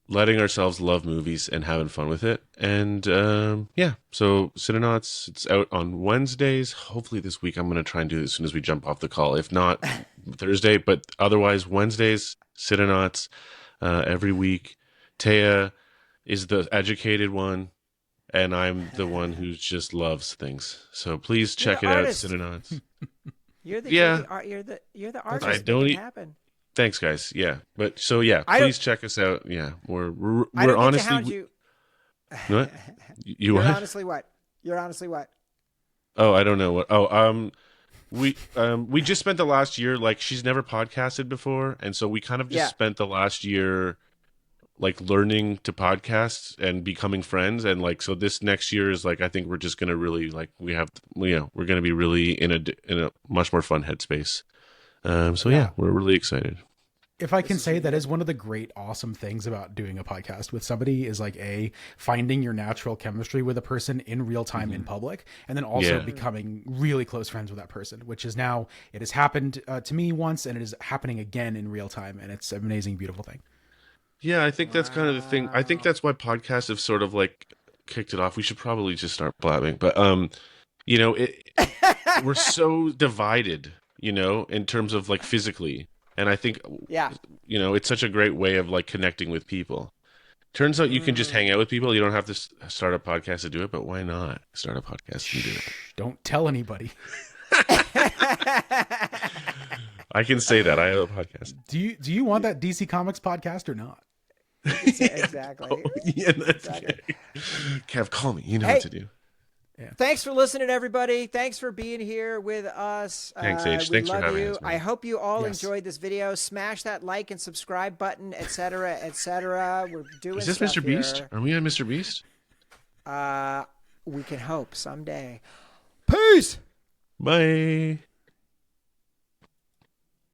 letting ourselves love movies and having fun with it. And so Cinenauts, it's out on Wednesdays. Hopefully this week I'm going to try and do it as soon as we jump off the call. If not, Thursday, but otherwise Wednesdays, Cinenauts every week. Taya is the educated one, and I'm the one who just loves things. So please check it out, Cinenauts.
You're the artist.
I don't
Make it happen.
Thanks, guys. Yeah, but so yeah, please check us out. Yeah, we're honestly. What? You're
what? Honestly, what? You're honestly what?
Oh, I don't know what. We just spent the last year, like, she's never podcasted before, and so we kind of just spent the last year like learning to podcast and becoming friends, and like, so this next year is like, I think we're just gonna really like, we're gonna be really in a much more fun headspace. We're really excited.
If I can say, that is one of the great, awesome things about doing a podcast with somebody is like finding your natural chemistry with a person in real time in public, and then also becoming really close friends with that person, which is now, it has happened to me once, and it is happening again in real time. And it's an amazing, beautiful thing.
Yeah, I think that's kind of the thing. I think that's why podcasts have sort of like kicked it off. We should probably just start blabbing, but we're so divided, in terms of like physically, and I think it's such a great way of like connecting with people. Turns out you can just hang out with people. You don't have to start a podcast to do it, but why not start a podcast and do it?
Don't tell anybody.
I can say that I have a podcast.
Do you want that DC Comics podcast or not?
Exactly.
Exactly. Kev, call me. You know what to do.
Yeah. Thanks for listening, everybody. Thanks for being here with us.
Thanks, H. Thanks for having us.
I hope you all enjoyed this video. Smash that like and subscribe button, etc., etc. We're doing.
Is this Mr. Beast? Are we on Mr. Beast?
We can hope someday. Peace.
Bye.